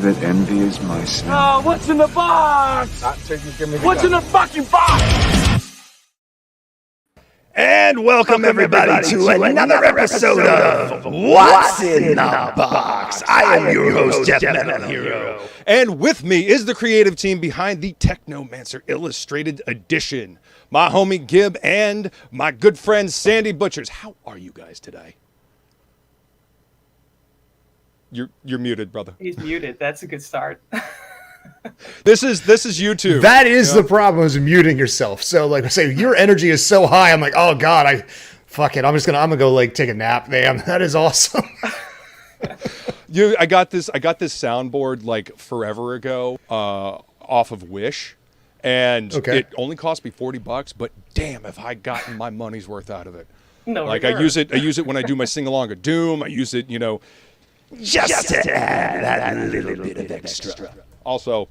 that envy is my sin. Oh, what's in the box? What's in the fucking box? And welcome everybody to another episode of What's in the Box. I am your host, DeathMetalHero. And with me is the creative team behind the TECHNOMACER Illustrated Edition. My homie Gib and my good friend Sandy Butchers. How are you guys today? You're muted, brother. He's muted. That's a good start. This is YouTube. That is the problem, is muting yourself. So like I say, your energy is so high. I'm like, oh God, fuck it. I'm gonna go like take a nap. Damn, that is awesome. I got this soundboard like forever ago, off of Wish, and it only cost me $40. But damn, have I gotten my money's worth out of it? No, like I use it when I do my sing along of Doom. I use it, just to add that little bit of extra. Also,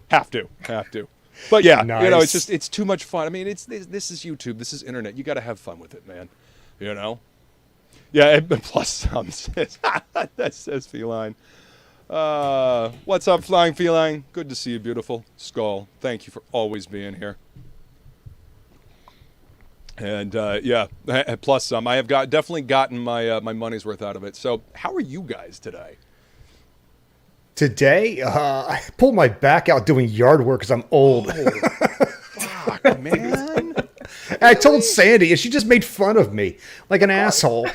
have to. But yeah, nice. it's too much fun. I mean, this is YouTube, this is internet. You got to have fun with it, man. Yeah, and plus some says that says Feline. What's up, Flying Feline? Good to see you, beautiful Skull. Thank you for always being here. And yeah, plus some. I have definitely gotten my my money's worth out of it. So, how are you guys today? Today, I pulled my back out doing yard work because I'm old. Fuck, man. And I told Sandy, and she just made fun of me like an asshole.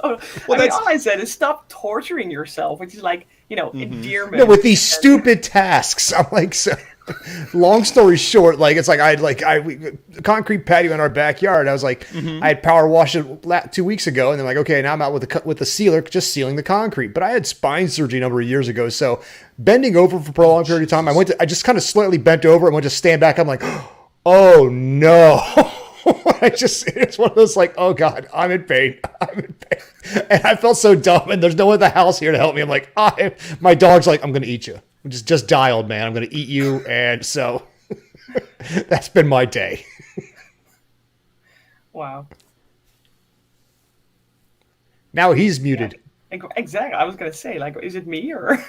All I said is stop torturing yourself, which is like, endearment. No, with these stupid tasks. I'm like, so. Long story short, concrete patio in our backyard. I was like, I had power washed it 2 weeks ago, and then like, okay, now I'm out with the sealer, just sealing the concrete. But I had spine surgery a number of years ago, so bending over for a prolonged period of time, I just kind of slightly bent over and went to stand back. I'm like, oh no. It's one of those like, oh God, I'm in pain. And I felt so dumb, and there's no one at the house here to help me. I'm like, my dog's like, I'm going to eat you. Just die, old man. I'm going to eat you. And so that's been my day. Wow. Now he's muted. Yeah, exactly. I was going to say, like, is it me or?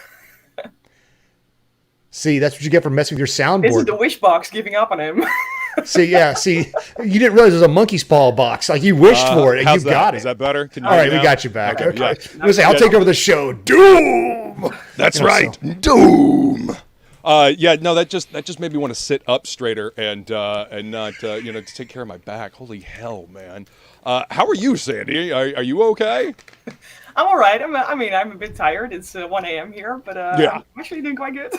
See, that's what you get for messing with your soundboard. This is the wish box giving up on him. See, you didn't realize it was a monkey's paw box. Like, you wished for it, and you got it. Is that better? All right, we got you back. Okay. Yeah. I'll take over the show. Doom! That's right. So. Doom! Yeah, no, that just made me want to sit up straighter and not, to take care of my back. Holy hell, man. How are you, Sandy? Are you okay? I'm all right. I'm a bit tired. It's 1 a.m. here, but I'm actually doing quite good.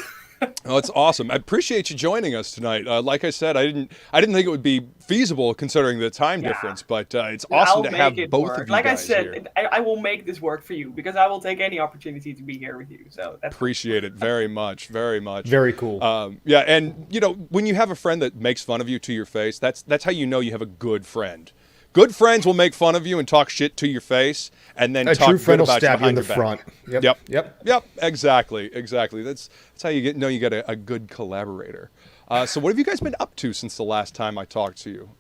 Oh, it's awesome. I appreciate you joining us tonight. Like I said, I didn't think it would be feasible considering the time difference, but it's awesome to have both of you like guys I said, I will make this work for you because I will take any opportunity to be here with you. So appreciate it very much, very much. Very cool. Yeah, and when you have a friend that makes fun of you to your face, that's how you know you have a good friend. Good friends will make fun of you and talk shit to your face, and then talk good about you behind your back. A true friend will stab you in the front. Yep. Exactly. That's how you know you get a good collaborator. So what have you guys been up to since the last time I talked to you?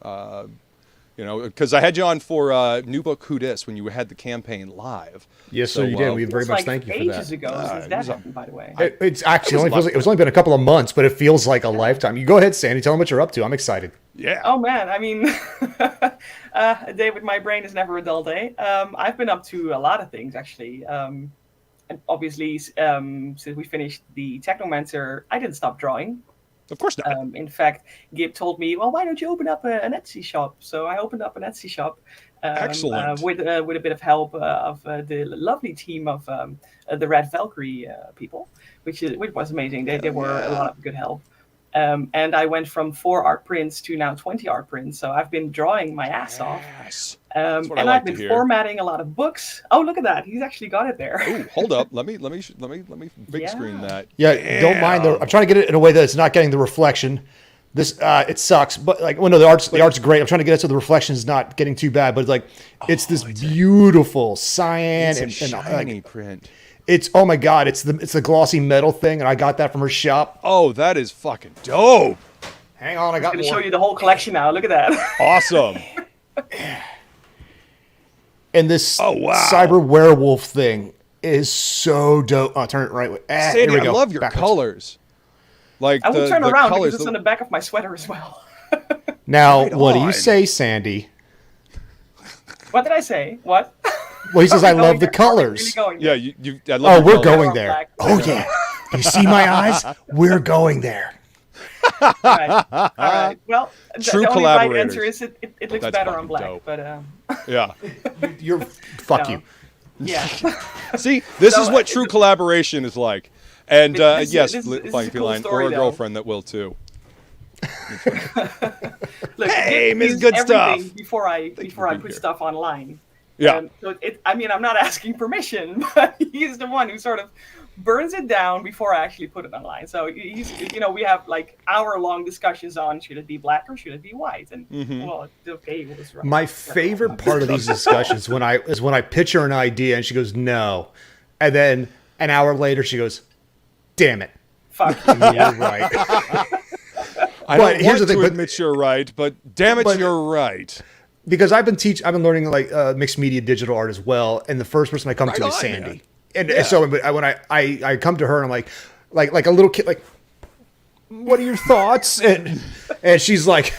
Because I had you on for New Book Who Dis when you had the campaign live. Yes, so you did. We very much thank you for that. Ages ago since that happened, by the way. It's actually it was only been a couple of months, but it feels like a lifetime. You go ahead, Sandy. Tell them what you're up to. I'm excited. Yeah. Oh man, I mean, a day with my brain is never a dull day. I've been up to a lot of things actually. And obviously, since we finished the TECHNOMACER, I didn't stop drawing. Of course not. In fact, Gib told me, well, why don't you open up an Etsy shop? So I opened up an Etsy shop. Excellent. With a bit of help of the lovely team of the Red Valkyrie people, which was amazing. They were a lot of good help. And I went from 4 art prints to now 20 art prints. So I've been drawing my ass off. And I've been formatting a lot of books. Oh, look at that! He's actually got it there. Oh, hold up! Let me big screen that. Yeah, don't mind I'm trying to get it in a way that it's not getting the reflection. This it sucks, but the art's great. I'm trying to get it so the reflection is not getting too bad. But it's this beautiful cyan and shiny print. It's oh my god! It's the glossy metal thing, and I got that from her shop. Oh, that is fucking dope. Hang on, I got. I'm gonna show you the whole collection now. Look at that. Awesome. Yeah, no, that just messes with your sound. See, It's like, oh, it's a shiny print. yeah, see, you didn't realize I was only going to put a couple of months, but it feels like a lifetime. You go ahead, Sandy. Tell them what you're up to. I'm excited. Awesome. And this Oh, wow. cyber werewolf thing is so dope. Oh, turn it right way. Sandy, here we I go. love your Backwards. colors. Like I will turn around colors, because it's on the back of my sweater as well. Now, Right what do on. you say, Sandy? What did I say? What? Well, he says, Are I we love going the there? Are we colors. really going Yeah, there? I love Oh, your we're colors. going on there. black. Oh, yeah. You see my eyes? We're going there. All right. All right. Well, True the only right collaborators. answer is it looks That's better fucking on black. dope. But Yeah. You're fuck No. you. yeah. See, this So, is what true collaboration is like. And This- yes, this is a Flying cool Feline, story, or a though. girlfriend that will too. Look, Hey, Gib Miss used Good everything Stuff. Before I being put here. stuff online. Yeah. So I mean, I'm not asking permission, but he's the one who sort of burns it down before I actually put it online. So he's, we have like hour-long discussions on should it be black or should it be white, and well, it's okay. We'll just write My it. favorite part of these discussions when I pitch her an idea and she goes, no. And then an hour later she goes, damn it. Fuck you. You're right. I But don't here's want the thing, to but- admit you're right, but damn it, but- you're right. Because I've been learning like mixed media digital art as well, and the first person I come to is on, Sandy, man. and so when I come to her and I'm like a little kid, like, what are your thoughts? And she's like,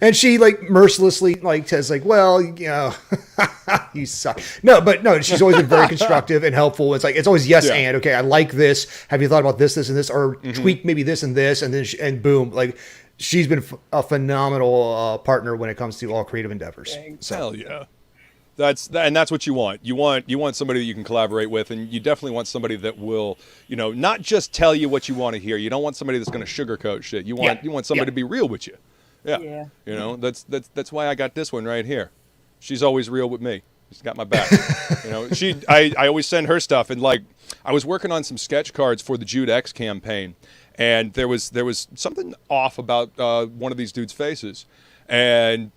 and she like mercilessly like says like, well, you suck. No, she's always been very constructive and helpful. It's always yes Yeah. and okay, I like this. Have you thought about this, and this, or tweak maybe this and this, and then and boom, like. She's been a phenomenal partner when it comes to all creative endeavors. Thanks. Hell yeah. That's what you want. You want somebody that you can collaborate with, and you definitely want somebody that will, not just tell you what you want to hear. You don't want somebody that's going to sugarcoat shit. You want somebody to be real with you. Yeah. Yeah. That's why I got this one right here. She's always real with me. She's got my back. I always send her stuff, and like I was working on some sketch cards for the Jude X campaign, and there was something off about one of these dudes' faces, and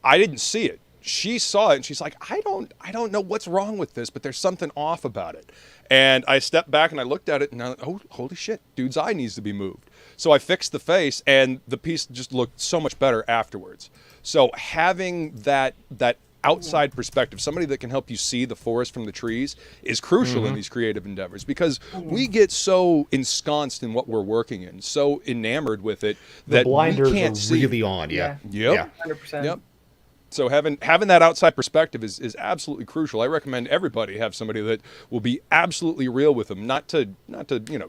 I didn't see it. She saw it, and she's like, I don't know what's wrong with this, but there's something off about it. And I stepped back and I looked at it, and I was like, oh, holy shit, dude's eye needs to be moved. So I fixed the face, and the piece just looked so much better afterwards. So having that outside perspective, somebody that can help you see the forest from the trees, is crucial in these creative endeavors, because we get so ensconced in what we're working in, so enamored with it that The blinders we can't are see. really on. Yeah. Yep. Yeah. 100%. Yep. So having that outside perspective is absolutely crucial. I recommend everybody have somebody that will be absolutely real with them, not to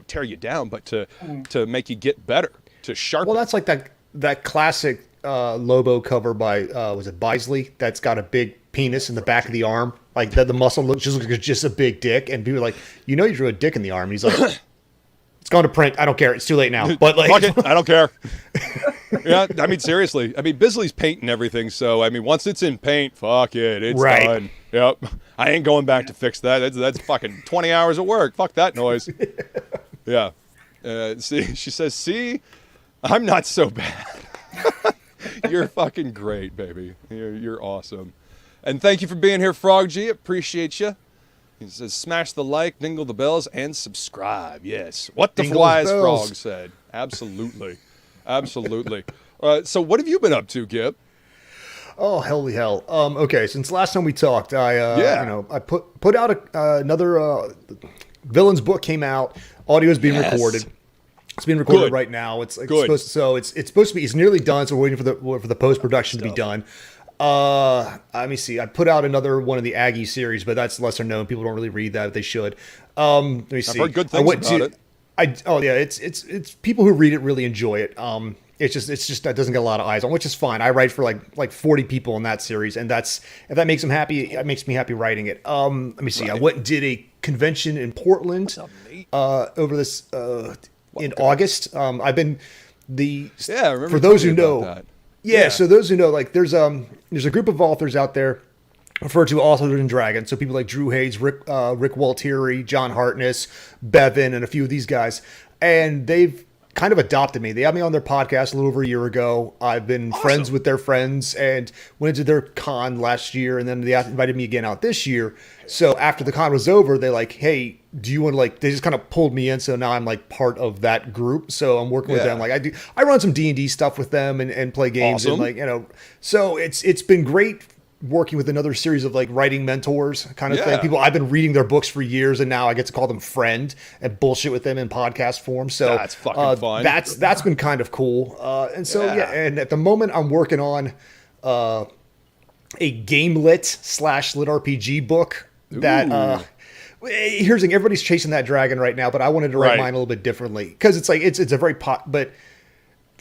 tear you down, but to make you get better, to sharpen. Well, that's like that classic Lobo cover by was it Bisley? That's got a big penis in the back of the arm, like the muscle looks like just a big dick, and people are like, you drew a dick in the arm. And he's like, it's going to print. I don't care. It's too late now. But like, Fuck it, I don't care. Yeah, I mean seriously. I mean Bisley's painting everything, so I mean once it's in paint, fuck it, it's Right. done. Yep, I ain't going back to fix that. That's fucking 20 hours of work. Fuck that noise. Yeah. See, she says, see, I'm not so bad. You're fucking great, baby. You're awesome. And thank you for being here, Frog G. Appreciate you. He says, smash the like, dingle the bells, and subscribe. Yes. What the Dingle wise those bells. frog said. Absolutely. Absolutely. So what have you been up to, Gib? oh holy hell. Okay, since last time we talked, I put out another Villains book came out. Audio is being recorded. It's being recorded Good. right now. It's Good. it's supposed to be. It's nearly done. So we're waiting for the post production to be done. Let me see. I put out another one of the Aggie series, but that's lesser known. People don't really read that, but they should. Let me see. I've heard good things about it. It's people who read it really enjoy it. It's just that doesn't get a lot of eyes on, which is fine. I write for like 40 people in that series, and if that makes them happy, it makes me happy writing it. Let me see. Right. I went and did a convention in Portland over this in August. I've been for those who know that. Yeah, so those who know, like there's a group of authors out there referred to Authors and Dragons. So people like Drew Hayes, Rick Waltieri, John Hartness, Bevan, and a few of these guys. And they've kind of adopted me. They had me on their podcast a little over a year ago. I've been friends with their friends and went to their con last year. And then they invited me again out this year. So after the con was over, they're like, hey, do you want to they just kind of pulled me in. So now I'm like part of that group. So I'm working with them. Like I run some D&D stuff with them and play games. Awesome. And so it's been great working with another series of like writing mentors kind of Yeah. thing. People I've been reading their books for years, and now I get to call them friend and bullshit with them in podcast form. So That's fucking fun. That's been kind of cool. And so Yeah. and at the moment I'm working on a game lit / lit RPG book that here's the thing, everybody's chasing that dragon right now, but I wanted to write Right. mine a little bit differently because it's like it's a very but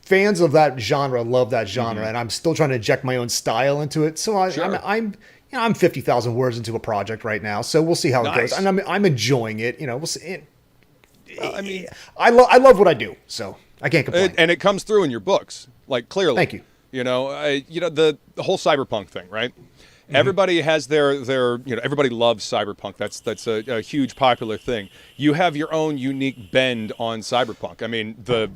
fans of that genre love that genre, and I'm still trying to inject my own style into it. So I'm 50,000 words into a project right now, so we'll see how it goes. And I'm enjoying it. You know, we'll see. I mean, I love what I do, so I can't complain. and it comes through in your books, like clearly. Thank you. You know, the whole cyberpunk thing, right? Everybody has their everybody loves cyberpunk. That's a huge popular thing. You have your own unique bend on cyberpunk. I mean, the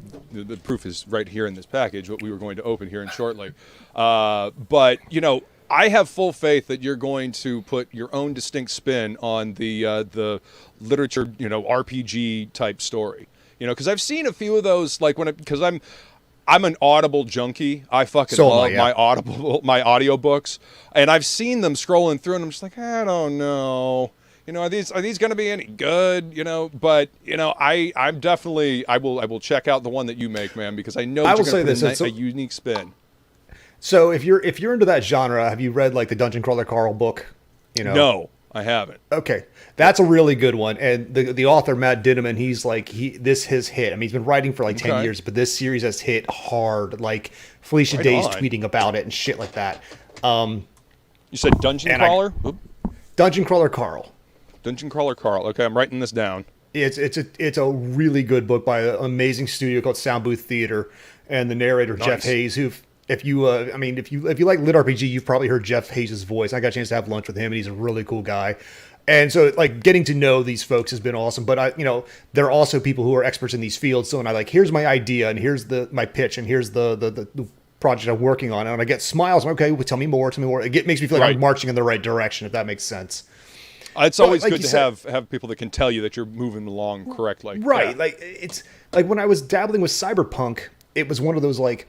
proof is right here in this package, what we were going to open here in shortly. But you know, I have full faith that you're going to put your own distinct spin on the literature, you know, RPG type story. You know, because I've seen a few of those, like because I'm an Audible junkie. I fucking love my audiobooks, and I've seen them scrolling through, and I'm just like, I don't know. You know, are these going to be any good? You know, but you know, I'm definitely I will check out the one that you make, man, because I know I that will you're going say to this, put a unique spin. So if you're into that genre, have you read like the Dungeon Crawler Carl book? You know, No, I haven't. Okay, that's a really good one, and the author Matt Dineman, he's like this has hit. I mean, he's been writing for like 10 years, but this series has hit hard. Like Felicia Day's tweeting about it and shit like that. You said Dungeon Crawler? Dungeon Crawler Carl. Dungeon Crawler Carl. Okay, I'm writing this down. It's a really good book by an amazing studio called Sound Booth Theater, and the narrator Jeff Hayes, who. If you like lit RPG, you've probably heard Jeff Hayes' voice. I got a chance to have lunch with him, and he's a really cool guy. And so, like, getting to know these folks has been awesome. But there are also people who are experts in these fields. So, here's my idea, and here's my pitch, and here's the project I'm working on, and I get smiles. I'm okay, well, tell me more. It makes me feel like I'm marching in the right direction, if that makes sense. It's always good to have people that can tell you that you're moving along correctly. Right. Yeah. Like it's like when I was dabbling with cyberpunk, it was one of those like,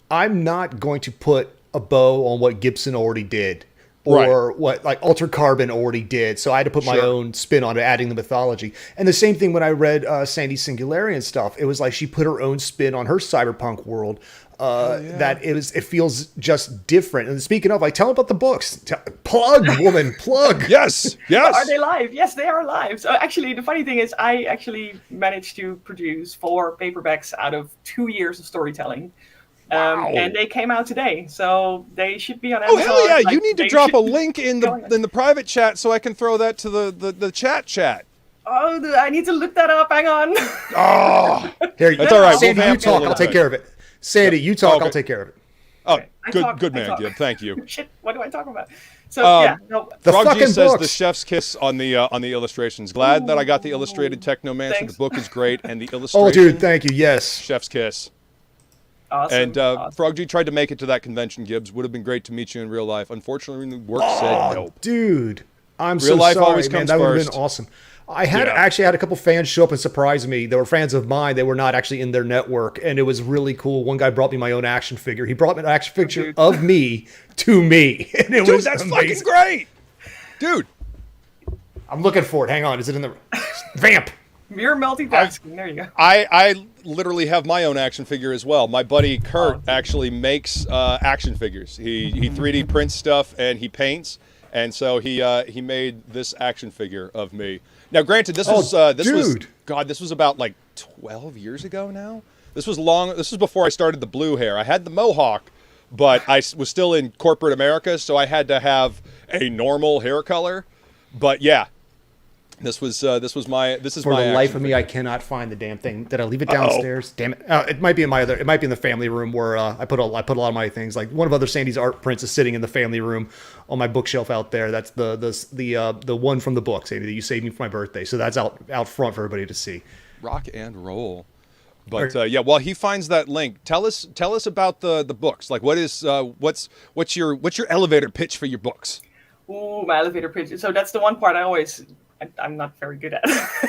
I'm not going to put a bow on what Gibson already did or what like Altered Carbon already did. So I had to put my own spin on it, adding the mythology. And the same thing when I read Sandy Singularian stuff. It was like she put her own spin on her cyberpunk world. That it feels just different. And speaking of, like, tell them about the books. Plug, woman, plug. Yes. Are they live? Yes, they are live. So actually, the funny thing is, I actually managed to produce 4 paperbacks out of 2 years of storytelling. And they came out today, so they should be on Amazon. Oh hell yeah! Like, you need to drop a link in the private chat so I can throw that to the chat. Oh, I need to look that up. Hang on. Oh, here, that's all right. Sandy, you talk. I'll take care of it. Sandy, you talk. I'll take care of it. Oh, good man, Gib. Thank you. Shit, what do I talk about? So the Frog G fucking says books. the chef's kiss on the illustrations. Glad that I got the illustrated Technomancer. Thanks. The book is great, and the illustration. Oh, dude, thank you. Yes, chef's kiss. Awesome. And Frog G tried to make it to that convention, Gibbs. Would have been great to meet you in real life. Unfortunately, the work said no. Dude, I'm Real so life sorry, always man. comes That would have first. been awesome. I actually had a couple fans show up and surprise me. They were fans of mine. They were not actually in their network, and it was really cool. One guy brought me my own action figure. He brought me an action figure of me to me, and it was that's amazing. fucking great, dude. I'm looking for it. Hang on, is it in the vamp? Mirror multitasking. There you go. I literally have my own action figure as well. My buddy Kurt actually makes action figures. He 3D prints stuff and he paints, and so he made this action figure of me. Now, granted, this was about like 12 years ago now. This was before I started the blue hair. I had the mohawk, but I was still in corporate America, so I had to have a normal hair color. But yeah. This is For my the life of me, I cannot find the damn thing. Did I leave it downstairs? Damn it! It might be in it might be in the family room where I put a lot of my things. Like one of other Sandy's art prints is sitting in the family room on my bookshelf out there. That's the one from the book, Sandy, that you saved me for my birthday. So that's out front for everybody to see. Rock and roll. But while he finds that link, tell us about the books. Like what's your elevator pitch for your books? Ooh, my elevator pitch. So that's the one part I'm not very good at.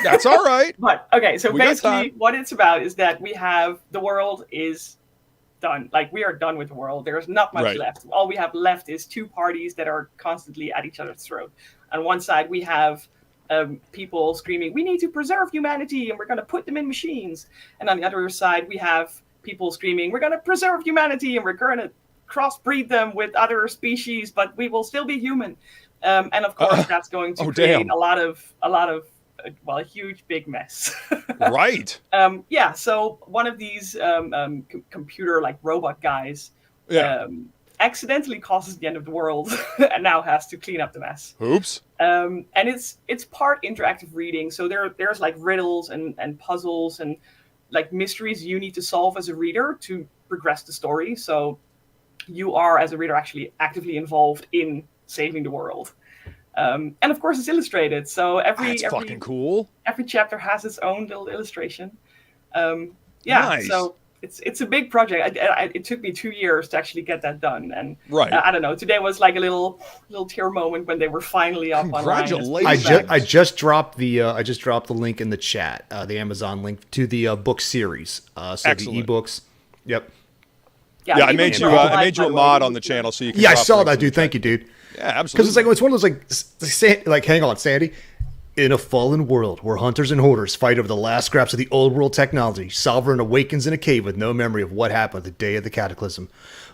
That's all right. But okay, so We got basically time. what it's about is that we have the world is done. Like, we are done with the world. There's not much left. All we have left is two parties that are constantly at each other's throat. On one side, we have people screaming, we need to preserve humanity, and we're going to put them in machines. And on the other side, we have people screaming, we're going to preserve humanity, and we're going to crossbreed them with other species, but we will still be human. And of course, that's going to create a lot of a huge big mess. Right. Yeah. So one of these computer like robot guys accidentally causes the end of the world and now has to clean up the mess. Oops. And it's part interactive reading. So there's like riddles and puzzles and like mysteries you need to solve as a reader to progress the story. So you are, as a reader, actually actively involved in saving the world. And of course, it's illustrated. So every fucking cool. Every chapter has its own little illustration. Nice. So it's a big project. It took me 2 years to actually get that done. And I don't know. Today was like a little tear moment when they were finally up online. Congratulations! I just dropped the link in the chat, the Amazon link to the book series. So excellent. the ebooks. Yep. Yeah, I made you a mod on the channel so you can. Yeah, I saw that, dude. Thank you, dude. Yeah, absolutely. Because it's one of those like hang on, Sandy. In a fallen world where hunters and hoarders fight over the last scraps of the old world technology, Sovereign awakens in a cave with no memory of what happened the day of the cataclysm.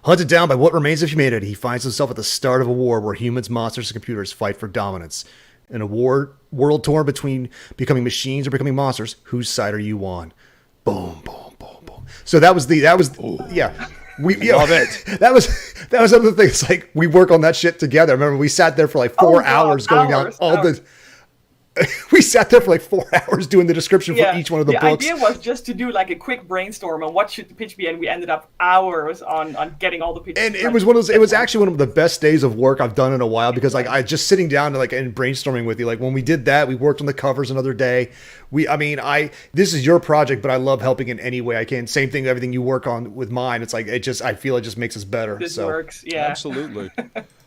Hunted down by what remains of humanity, he finds himself at the start of a war where humans, monsters, and computers fight for dominance. In a world torn between becoming machines or becoming monsters, whose side are you on? Boom, boom, boom, boom. So that was yeah. We love it. That was another thing. It's like we work on that shit together. Remember, we sat there for like 4 hours going on all the. We sat there for like 4 hours doing the description for each one of the books. The idea was just to do like a quick brainstorm on what should the pitch be, and we ended up hours on getting all the pitches. And it was one of those. It was actually one of the best days of work I've done in a while because like I just sitting down and brainstorming with you. Like when we did that, we worked on the covers another day. This is your project, but I love helping in any way I can. Same thing, everything you work on with mine. It's like I feel it just makes us better. This works, yeah, absolutely.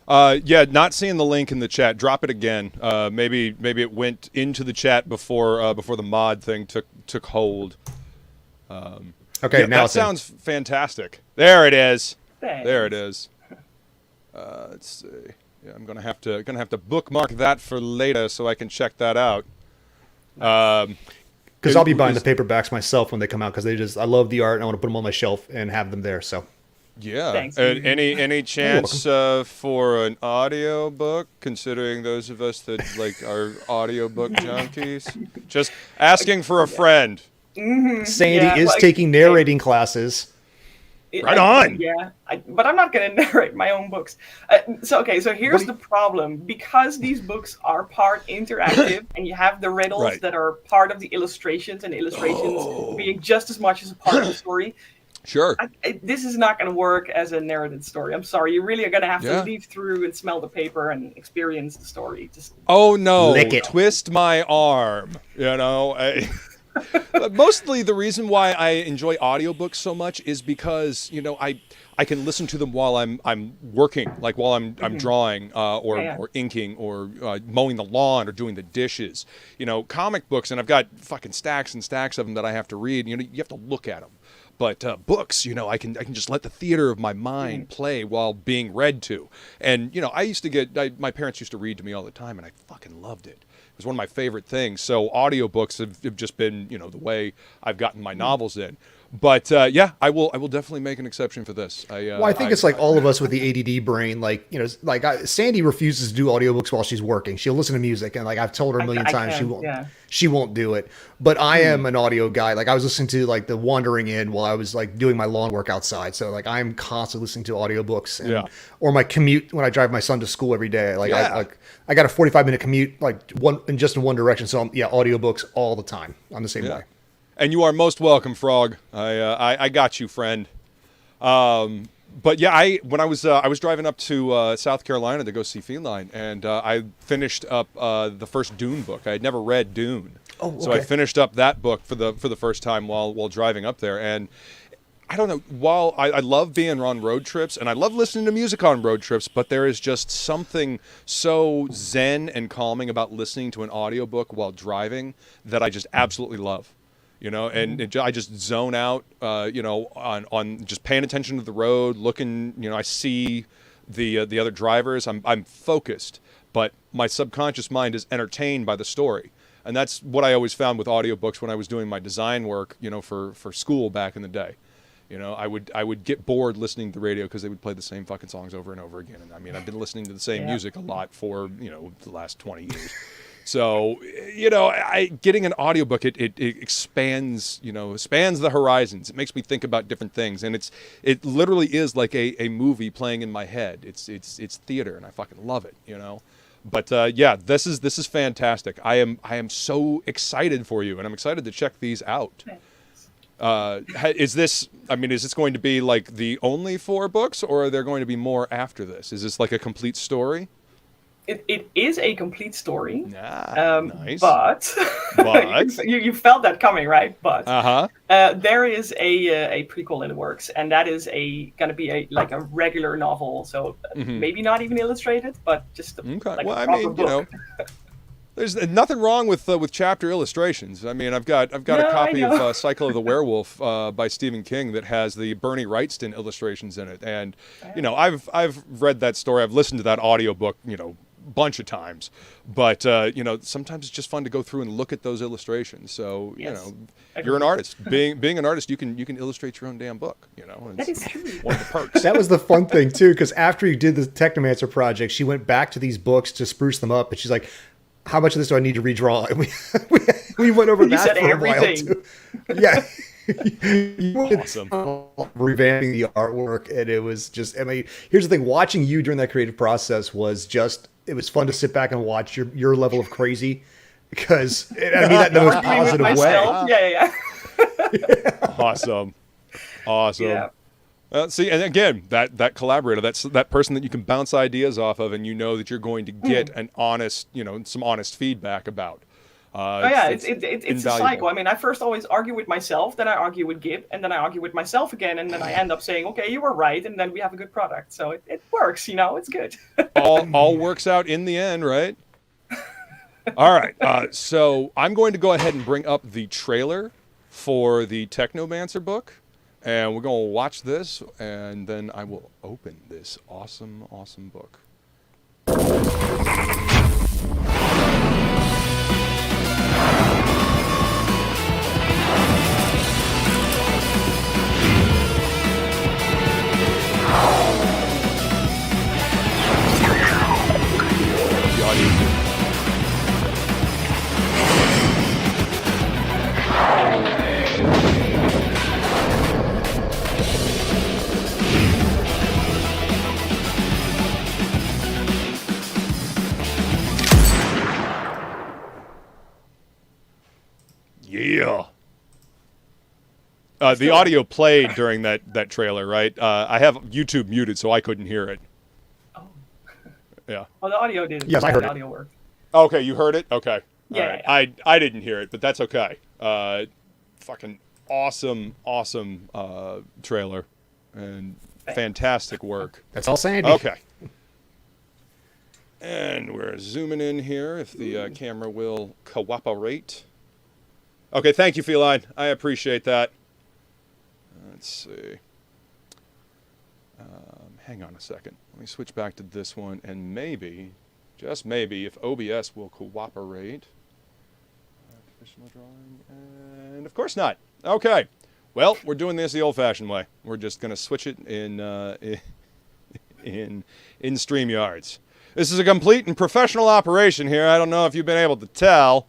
Not seeing the link in the chat. Drop it again. Maybe it went into the chat before the mod thing took hold. Okay, now that sounds fantastic. There it is. Thanks. There it is. Let's see. Yeah, I'm gonna have to bookmark that for later so I can check that out. Because I'll be buying the paperbacks myself when they come out because I love the art and I want to put them on my shelf and have them there. So. Yeah. Thanks. Any chance for an audio book? Considering those of us that like are audiobook junkies, just asking for a friend. Mm-hmm. Sandy is taking narrating classes. Right on. Yeah, but I'm not going to narrate my own books. So here's the problem. Because these books are part interactive and you have the riddles that are part of the illustrations and illustrations being just as much as a part of the story. Sure. This is not going to work as a narrated story. I'm sorry. You really are going to have to leaf through and smell the paper and experience the story. Oh, no. Lick it. Twist my arm. Mostly the reason why I enjoy audiobooks so much is because, I can listen to them while I'm working, like while I'm drawing or inking or mowing the lawn or doing the dishes. Comic books, and I've got fucking stacks and stacks of them that I have to read. You have to look at them. But books, I can just let the theater of my mind play while being read to. And, I used to my parents used to read to me all the time, and I fucking loved it. It was one of my favorite things. So audiobooks have just been, the way I've gotten my novels in. But I will definitely make an exception for this. I think it's like all of us with the ADD brain. Sandy refuses to do audiobooks while she's working. She'll listen to music, and I've told her a million times she won't do it. But I am an audio guy. I was listening to the Wandering Inn while I was doing my lawn work outside. So I'm constantly listening to audiobooks or my commute when I drive my son to school every day. I got a 45-minute commute in one direction. So audiobooks all the time. I'm the same way. And you are most welcome, Frog. I got you, friend. But when I was driving up to South Carolina to go see Feline, and I finished up the first Dune book. I had never read Dune, so I finished up that book for the first time while driving up there. And I don't know. While I love being on road trips and I love listening to music on road trips, but there is just something so zen and calming about listening to an audiobook while driving that I just absolutely love. you know, and I just zone out, you know, on just paying attention to the road, looking, you know, I see the other drivers. I'm focused, but my subconscious mind is entertained by the story. And that's what I always found with audiobooks when I was doing my design work, you know, for school back in the day. You know, I would get bored listening to the radio because they would play the same fucking songs over and over again. And I mean, I've been listening to the same music a lot for, you know, the last 20 years. So, you know, getting an audiobook, it expands, you know, spans the horizons. It makes me think about different things. And it literally is like a movie playing in my head. It's theater, and I fucking love it, you know. But yeah, this is fantastic. I am so excited for you, and I'm excited to check these out. Is this going to be like the only 4 books, or are there going to be more after this? Is this like a complete story? It is a complete story. Nice. But you felt that coming, right? But there is a prequel in the works, and that is going to be a regular novel. So maybe not even illustrated, but just like a proper book. You know, there's nothing wrong with chapter illustrations. I mean, I've got a copy of Cycle of the Werewolf by Stephen King that has the Bernie Wrightston illustrations in it, and you know, I've read that story. I've listened to that audiobook, you know, bunch of times, but you know, sometimes it's just fun to go through and look at those illustrations. So you know, you're an artist. Being an artist, you can illustrate your own damn book. You know, that is true. One of the perks. That was the fun thing too, because after you did the Technomancer project, she went back to these books to spruce them up, and she's like, "How much of this do I need to redraw?" And we went over that for everything. A while too. Yeah. Awesome. Revamping the artwork, and it was just, I mean, here's the thing, watching you during that creative process was just, it was fun to sit back and watch your level of crazy, because I mean that in the most positive way. Yeah. Awesome. Yeah. See, and again, that collaborator, that's that person that you can bounce ideas off of, and you know that you're going to get an honest, you know, some honest feedback about. It's a cycle. I mean, I first always argue with myself, then I argue with Gib, and then I argue with myself again, and then I end up saying, okay, you were right, and then we have a good product. So it works, you know, it's good. all works out in the end, right? All right, so I'm going to go ahead and bring up the trailer for the Technomancer book, and we're going to watch this, and then I will open this awesome, awesome book. Yeah. The audio played during that trailer, right? I have YouTube muted, so I couldn't hear it. Oh. Yeah. Well, the audio did. Yes, I heard the audio worked. Okay, you heard it? Okay. Yeah. All right. I didn't hear it, but that's okay. Fucking awesome trailer and fantastic work. That's all Sandy. Okay. And we're zooming in here if the camera will cooperate. Okay, thank you, Feline. I appreciate that. Let's see. Hang on a second. Let me switch back to this one, and maybe, just maybe, if OBS will cooperate. Professional drawing, and of course not. Okay. Well, we're doing this the old-fashioned way. We're just going to switch it in StreamYards. This is a complete and professional operation here. I don't know if you've been able to tell.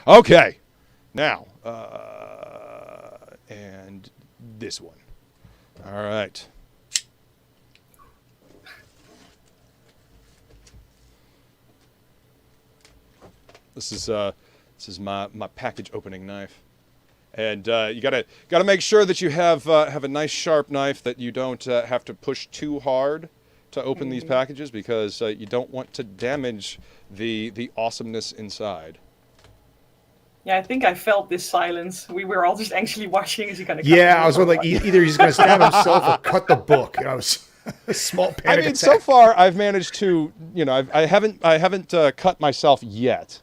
Okay, now, and this one. All right. This is my package opening knife, and you gotta make sure that you have a nice sharp knife that you don't have to push too hard to open these packages, because you don't want to damage the awesomeness inside. Yeah, I think I felt this silence. We were all just anxiously watching. Is he going to? Yeah, I was like, either he's going to stab himself or cut the book. And I was a small panic attack. So far I've managed to, you know, I haven't cut myself yet.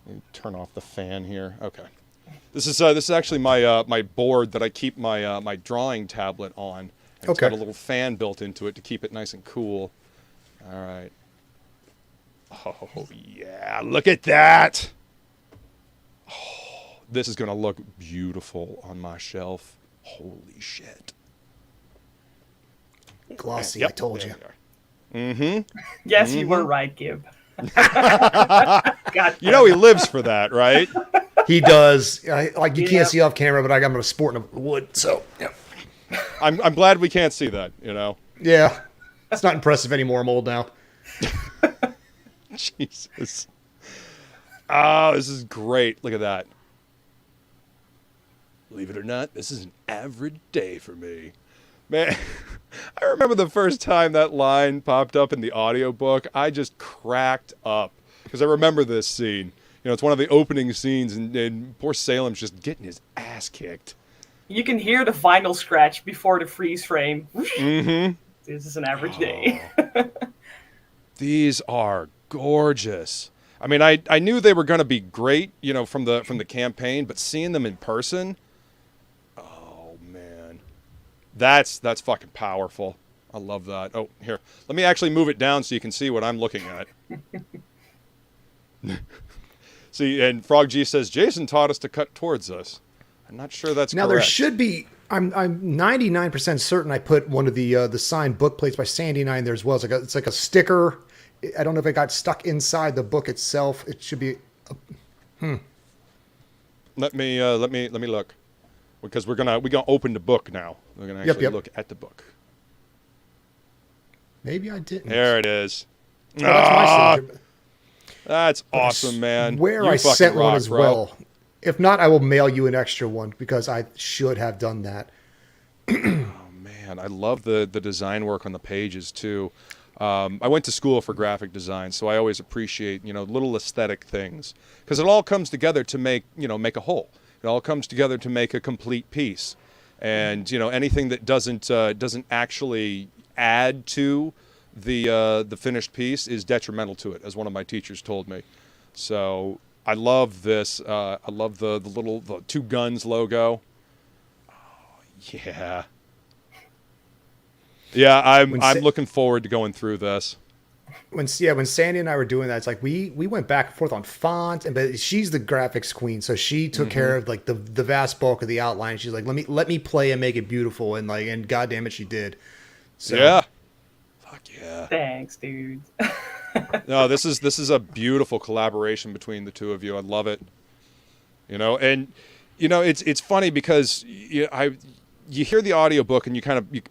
Let me turn off the fan here. Okay. This is actually my my board that I keep my my drawing tablet on. And it's got a little fan built into it to keep it nice and cool. All right. Oh yeah, look at that. Oh, this is gonna look beautiful on my shelf. Holy shit. Glossy, I told you. Mm-hmm. Yes, you were right, Gib. God, you know he lives for that, right? He does. Like you can't see off camera, but I got him sporting a wood. So yeah. I'm glad we can't see that. You know. Yeah, it's not impressive anymore. I'm old now. Jesus. Oh, this is great. Look at that. Believe it or not, this is an average day for me. Man, I remember the first time that line popped up in the audiobook, I just cracked up. Because I remember this scene. You know, it's one of the opening scenes, and poor Salem's just getting his ass kicked. You can hear the vinyl scratch before the freeze frame. Mm-hmm. This is an average day. These are gorgeous. I mean, I knew they were going to be great, you know, from the campaign, but seeing them in person, oh man, that's fucking powerful. I love that. Oh, here, let me actually move it down so you can see what I'm looking at. See, and Frog G says Jason taught us to cut towards us. I'm not sure that's now correct. There should be. I'm 99% certain I put one of the signed book plates by Sandy and I in there as well. It's like a sticker. I don't know if it got stuck inside the book itself. It should be. Let me look, because we're gonna open the book now. We're gonna actually look at the book. Maybe I didn't. There it is. Oh, that's my signature. That's awesome, man. Where I sent one as well. If not, I will mail you an extra one because I should have done that. Oh man, I love the design work on the pages too. I went to school for graphic design, so I always appreciate, you know, little aesthetic things, because it all comes together to make a whole. It all comes together to make a complete piece, and you know, anything that doesn't actually add to the finished piece is detrimental to it, as one of my teachers told me. So I love this. I love the two guns logo. Oh, yeah. Yeah, I'm looking forward to going through this. When Sandy and I were doing that, it's like we went back and forth on font, but she's the graphics queen, so she took care of like the vast bulk of the outline. She's like, let me play and make it beautiful, and goddamn it, she did. So, yeah, fuck yeah. Thanks, dude. No, this is a beautiful collaboration between the two of you. I love it. You know, and you know it's funny because you hear the audiobook and you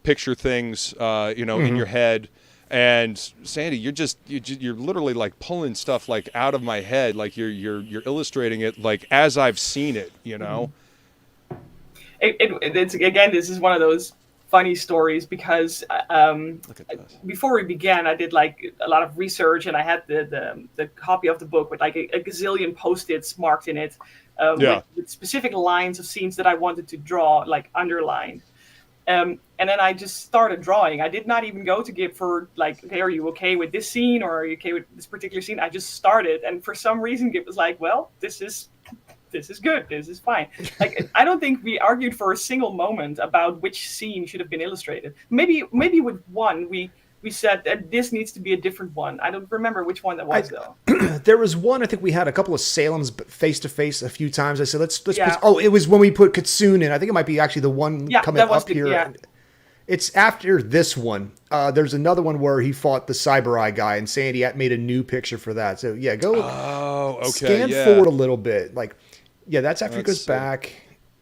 picture things in your head, and Sandy, you're literally like pulling stuff like out of my head, like you're illustrating it like as I've seen it, you know. It's again, this is one of those funny stories because before we began, I did like a lot of research, and I had the copy of the book with like a gazillion post-its marked in it. With specific lines of scenes that I wanted to draw, like underlined. And then I just started drawing. I did not even go to Gib for like, okay, are you okay with this scene, or are you okay with this particular scene? I just started, and for some reason Gib was like, well, this is good, this is fine. Like, I don't think we argued for a single moment about which scene should have been illustrated. Maybe with one we said that this needs to be a different one. I don't remember which one that was though. There was one, I think we had a couple of Salem's face to face a few times. I said, let's put, it was when we put Kitsune in. I think it might be actually the one coming up here. Yeah. It's after this one. There's another one where he fought the Cyber Eye guy, and Sandy made a new picture for that. So yeah, scan forward a little bit. Like, yeah, that's after he goes back.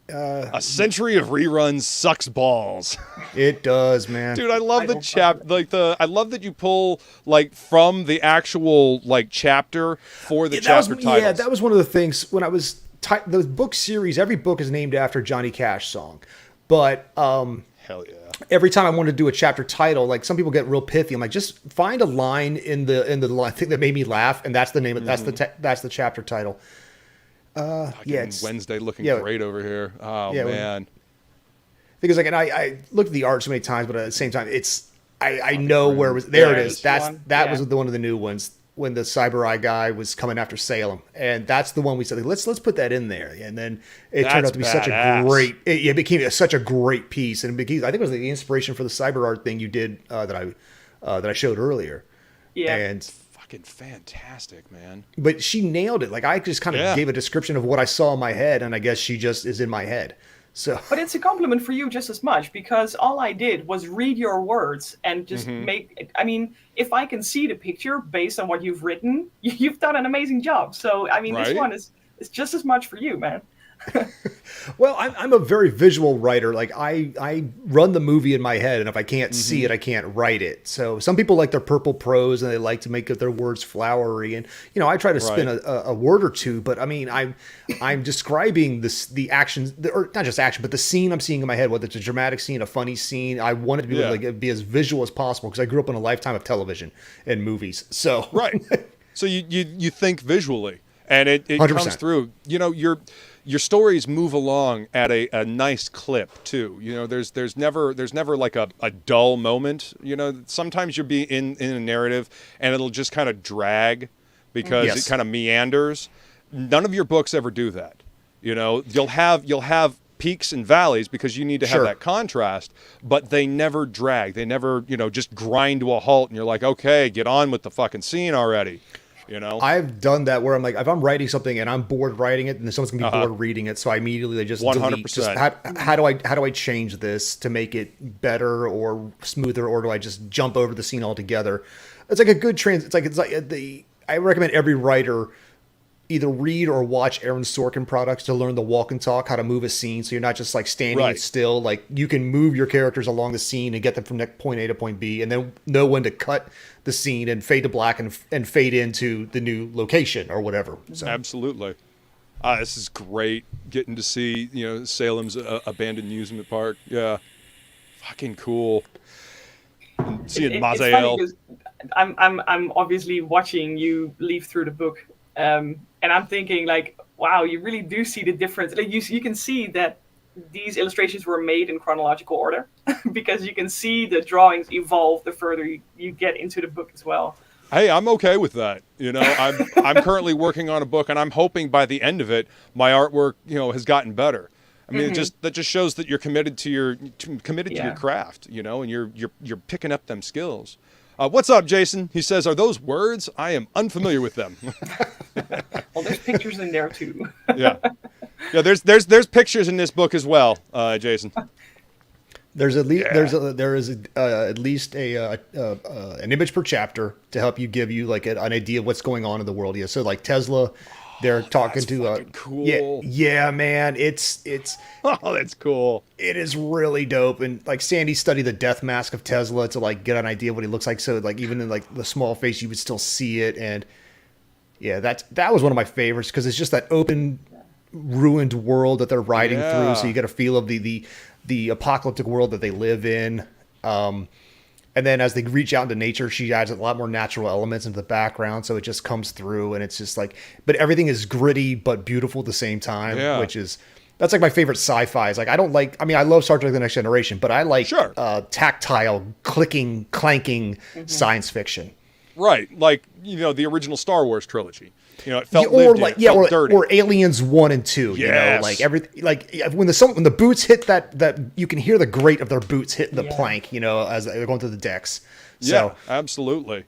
A century of reruns sucks balls. It does, man. Dude, I love I love that you pull like from the actual like chapter for the chapter titles. Yeah, that was one of the things when I was the book series. Every book is named after a Johnny Cash song, but hell yeah. Every time I wanted to do a chapter title, like some people get real pithy. I'm like, just find a line in the thing that made me laugh, and that's the name of that's the chapter title. It's Wednesday looking great over here. Oh man. Because like, and I looked at the art so many times, but at the same time, I know where it was. There it is. That was one of the new ones. when the Cyber Eye guy was coming after Salem, and that's the one we said, like, let's put that in there. And then it turned out to be such a great. It became such a great piece, and I think it was the inspiration for the cyber art thing you did that I showed earlier. Yeah, and fucking fantastic, man. But she nailed it. Like I just kind of gave a description of what I saw in my head, and I guess she just is in my head. So, but it's a compliment for you just as much, because all I did was read your words and just make. I mean, if I can see the picture based on what you've written, you've done an amazing job. So, I mean, this one is just as much for you, man. Well, I'm a very visual writer. Like I run the movie in my head, and if I can't see it, I can't write it. So some people like their purple prose and they like to make their words flowery. And I try to spin a word or two, but I mean, I'm describing the actions, or not just action, but the scene I'm seeing in my head. Whether it's a dramatic scene, a funny scene, I want it to be be as visual as possible because I grew up in a lifetime of television and movies. So so you think visually, and it comes through. Your stories move along at a nice clip too. There's never like a dull moment. Sometimes you'll be in a narrative and it'll just kind of drag because it kind of meanders. None of your books ever do that. You'll have peaks and valleys because you need to have that contrast, but they never drag. They never, just grind to a halt and you're like, okay, get on with the fucking scene already. I've done that where I'm like, if I'm writing something and I'm bored writing it, then someone's gonna be bored reading it, so I immediately just 100%. How do I change this to make it better or smoother, or do I just jump over the scene altogether? It's like a good I recommend every writer either read or watch Aaron Sorkin products to learn the walk and talk, how to move a scene, so you're not just like standing still. Like you can move your characters along the scene and get them from point A to point B, and then know when to cut the scene and fade to black and fade into the new location or whatever. So. Absolutely. This is great getting to see Salem's abandoned amusement park. Yeah, fucking cool. And seeing Mazael. I'm obviously watching you leaf through the book. And I'm thinking like, wow, you really do see the difference. Like you can see that these illustrations were made in chronological order because you can see the drawings evolve the further you get into the book as well. Hey, I'm okay with that. I'm currently working on a book, and I'm hoping by the end of it, my artwork, has gotten better. I mean, that just shows that you're committed to your craft, and you're picking up them skills. What's up, Jason? He says, "Are those words? I am unfamiliar with them." Well, there's pictures in there too. Yeah. There's pictures in this book as well, Jason. There's at least there is at least an image per chapter to help you give you like an idea of what's going on in the world. Yeah. So like Tesla, they're talking to cool. Yeah, man. It's oh, that's cool. It is really dope. And like Sandy studied the death mask of Tesla to like get an idea of what he looks like. So like even in like the small face, you would still see it. And yeah, that was one of my favorites because it's just that open, ruined world that they're riding through. So you get a feel of the apocalyptic world that they live in. And then as they reach out into nature, she adds a lot more natural elements into the background. So it just comes through and it's just like, but everything is gritty, but beautiful at the same time, that's like my favorite sci-fi. Is like, I love Star Trek The Next Generation, but I like tactile, clicking, clanking science fiction. Right. Like, the original Star Wars trilogy. It felt dirty. Or Aliens 1 and 2. Like everything, like when the boots hit that you can hear the grate of their boots hitting the plank, as they're going through the decks. So. Yeah, absolutely.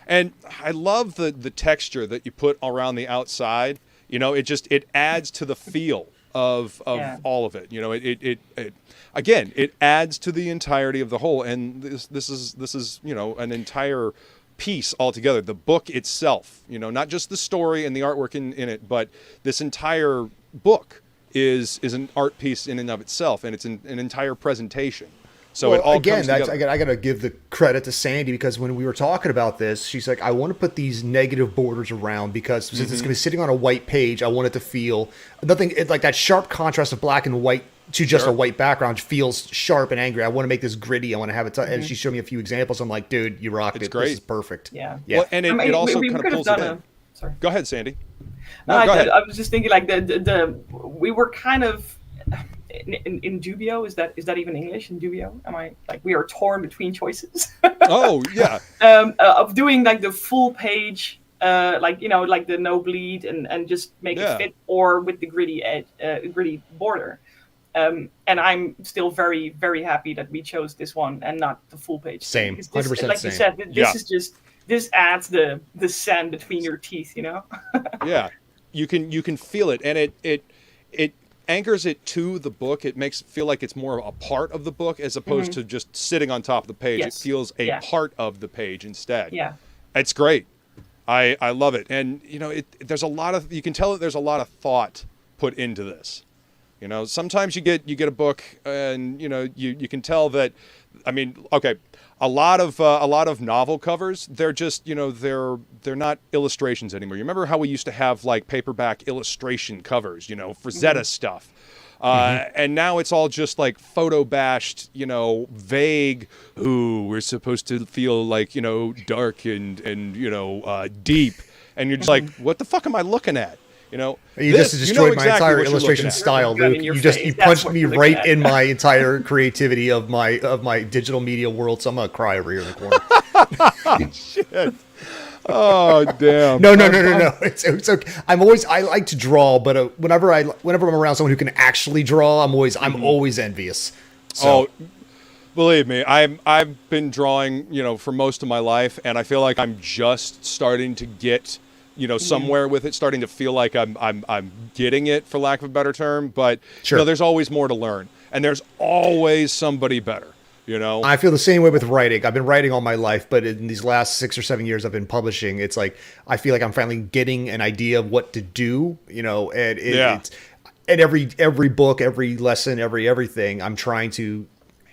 And I love the texture that you put around the outside. It adds to the feel of all of it. It adds to the entirety of the whole. And this is an entire piece altogether. The book itself, not just the story and the artwork in it, but this entire book is an art piece in and of itself, and it's an entire presentation. So it all comes together. I got to give the credit to Sandy because when we were talking about this, she's like, I want to put these negative borders around because since it's going to be sitting on a white page, I want it to feel nothing like that sharp contrast of black and white to just a white background feels sharp and angry. I want to make this gritty. I want to have it. And she showed me a few examples. I'm like, dude, you rocked it. Great. This is perfect. Yeah. Well, and it also kind of pulls it in. Sorry. Go ahead, Sandy. No, go ahead. I was just thinking like we were kind of in dubio. Is that even English? In dubio? Am I like we are torn between choices? Oh yeah. Of doing like the full page, like like the no bleed and just make it fit, or with the gritty edge, gritty border. And I'm still very, very happy that we chose this one and not the full page. Same, 100% like same. you said, this is just, this adds the sand between your teeth, Yeah, you can feel it, and it anchors it to the book. It makes it feel like it's more a part of the book as opposed to just sitting on top of the page. Yes. It feels a part of the page instead. Yeah, it's great. I love it, and there's a lot of, you can tell that there's a lot of thought put into this. Sometimes you get a book and you can tell that, I mean, okay, a lot of novel covers, they're just, they're not illustrations anymore. You remember how we used to have like paperback illustration covers, for Zeta stuff. And now it's all just like photo bashed, vague. Ooh, we're supposed to feel like, dark and deep. And you're just like, what the fuck am I looking at? You just destroyed my entire illustration style, Luke. You punched me right in my entire creativity of my digital media world. So I'm gonna cry over here in the corner. Shit. Oh damn. No. It's okay. I like to draw, but whenever I'm around someone who can actually draw, I'm always envious. So. Oh, believe me, I've been drawing, for most of my life, and I feel like I'm just starting to get somewhere with it, starting to feel like I'm getting it, for lack of a better term. But there's always more to learn, and there's always somebody better. I feel the same way with writing. I've been writing all my life, but in these last 6 or 7 years I've been publishing, it's like I feel like I'm finally getting an idea of what to do. It's every book, every lesson, everything, I'm trying to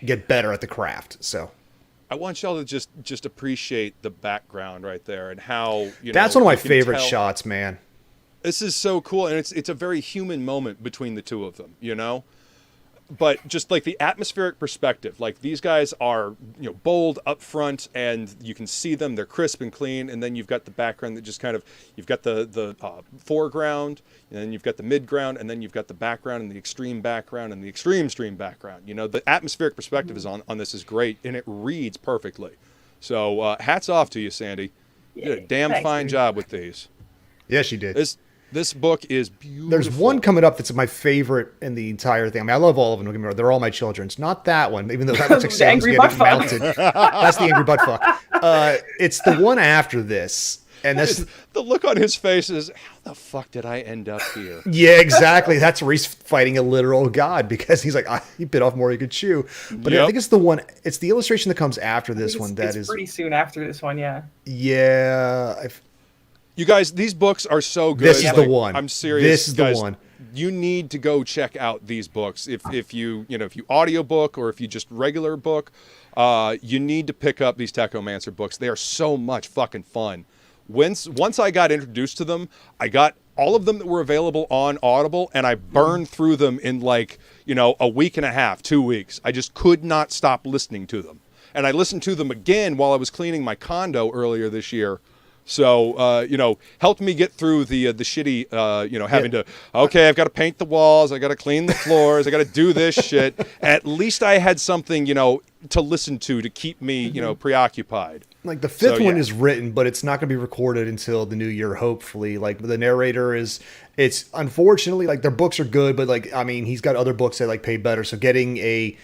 get better at the craft. So. I want y'all to just appreciate the background right there and how that's one of my favorite shots, man. This is so cool, and it's a very human moment between the two of them, But just like the atmospheric perspective, like these guys are bold up front, and you can see them, they're crisp and clean, and then you've got the background that just kind of, you've got the foreground, and then you've got the midground, and then you've got the background and the extreme background and the extreme background. The atmospheric perspective is on this is great, and it reads perfectly. So hats off to you, Sandy. You did a damn fine job with these. Yeah, she did. This book is beautiful. There's one coming up that's my favorite in the entire thing. I mean, I love all of them. Don't get me wrong. They're all my children's. Not that one, even though that looks like Sam's getting mounted. That's the angry butt fuck. It's the one after this. And this, the look on his face is, how the fuck did I end up here? Yeah, exactly. That's where he's fighting a literal god, because he's like, he bit off more he could chew. But I think it's the one. It's the illustration that comes after this one. It's pretty soon after this one. Yeah. Yeah. You guys, these books are so good. This is the one. I'm serious. This is guys, the one. You need to go check out these books. If you audiobook, or if you just regular book, you need to pick up these TECHNOMACER books. They are so much fucking fun. Once I got introduced to them, I got all of them that were available on Audible, and I burned through them in like, a week and a half, 2 weeks. I just could not stop listening to them. And I listened to them again while I was cleaning my condo earlier this year. So, helped me get through the shitty, having to, okay, I've got to paint the walls, I got to clean the floors, I got to do this shit. At least I had something, to listen to keep me, preoccupied. Like the fifth one is written, but it's not going to be recorded until the new year, hopefully. Like the narrator it's unfortunately, like their books are good, but like, I mean, he's got other books that like pay better. So getting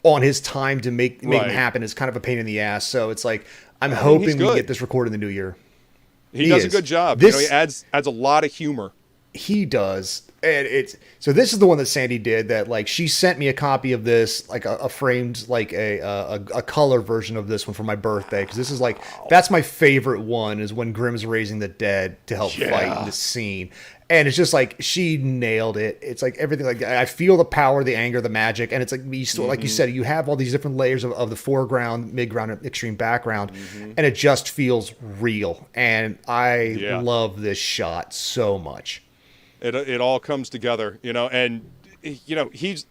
on his time to make them happen is kind of a pain in the ass. So it's like, I'm hoping we get this recorded in the new year. He does a good job. He adds a lot of humor. He does. And so this is the one that Sandy did, that like she sent me a copy of this, like a framed, like a color version of this one for my birthday. Cause this is like, that's my favorite one, is when Grimm's raising the dead to help fight in this scene. And it's just like, she nailed it. It's like everything, like I feel the power, the anger, the magic. And it's like, like you said, you have all these different layers of the foreground, midground, and extreme background. And it just feels real. And I love this shot so much. It all comes together, and he's,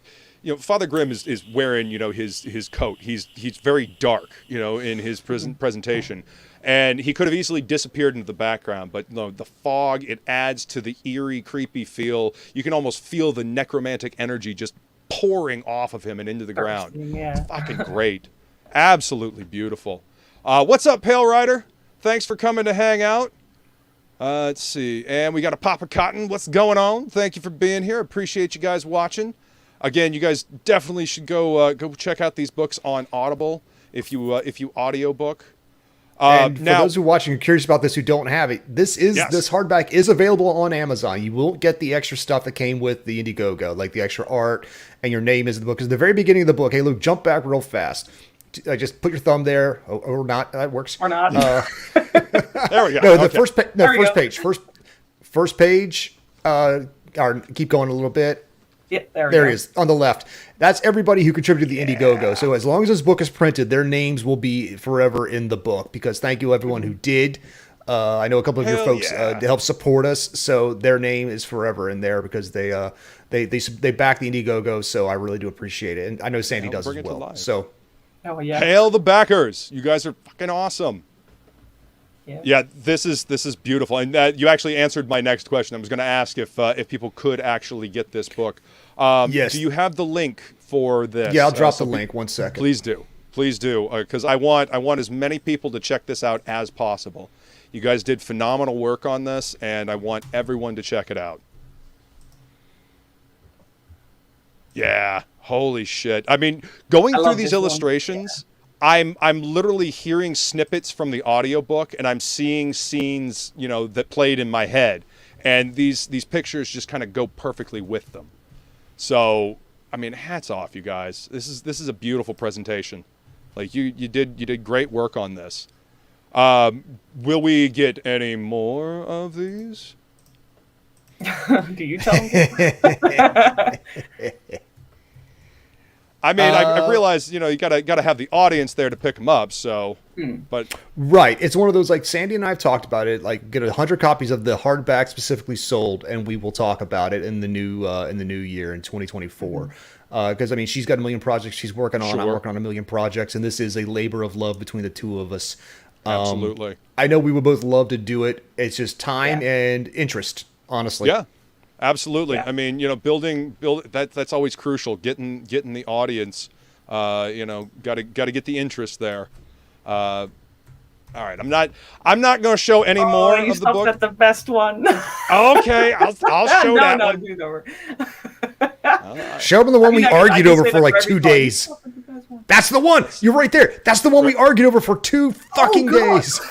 Father Grimm is wearing, his coat. He's very dark, in his presentation. And he could have easily disappeared into the background, but the fog, it adds to the eerie, creepy feel. You can almost feel the necromantic energy just pouring off of him and into the ground. Yeah. Fucking great. Absolutely beautiful. What's up, Pale Rider? Thanks for coming to hang out. Let's see. And we got a Papa Cotton. What's going on? Thank you for being here. Appreciate you guys watching. Again, you guys definitely should go check out these books on Audible if you audiobook. And for now, those who are watching and curious about this who don't have it, this hardback is available on Amazon. You won't get the extra stuff that came with the Indiegogo, like the extra art and your name is in the book. Because at the very beginning of the book, hey Luke, jump back real fast. Just put your thumb there, or not. That works. Or not. there we go. No, the Okay. first page. Or keep going a little bit. Yeah, there it is on the left. That's everybody who contributed to the Indiegogo. So as long as this book is printed, their names will be forever in the book. Because thank you everyone who did. I know a couple of your folks helped support us, so their name is forever in there because they back the Indiegogo. So I really do appreciate it, and I know Sandy does as well. So. Oh yeah. Hail the backers! You guys are fucking awesome. Yeah, this is beautiful, and you actually answered my next question. I was going to ask if people could actually get this book. Yes. Do you have the link for this? Yeah, I'll drop the link. 1 second. Please do, because I want as many people to check this out as possible. You guys did phenomenal work on this, and I want everyone to check it out. Yeah, holy shit! I mean, going through these illustrations. I'm literally hearing snippets from the audiobook and I'm seeing scenes, that played in my head. And these pictures just kind of go perfectly with them. So, I mean, hats off, you guys. This is a beautiful presentation. Like you did great work on this. Will we get any more of these? Do you tell me? I mean, I realize, you gotta have the audience there to pick them up. So, but right, it's one of those, like Sandy and I have talked about it. Like, get 100 copies of the hardback specifically sold, and we will talk about it in the new year in 2024. Because I mean, she's got a million projects she's working on. Sure. I'm working on a million projects, and this is a labor of love between the two of us. Absolutely. I know we would both love to do it. It's just time and interest, honestly. Yeah. Absolutely. Yeah. I mean, building that's always crucial. Getting the audience, got to get the interest there. All right, I'm not going to show any more of the book. At the best one. Okay, I'll show that one. Dude, over. Show them the one we argued over for like 2 days. That's the one. You're right there. That's the one we argued over for 2 fucking days.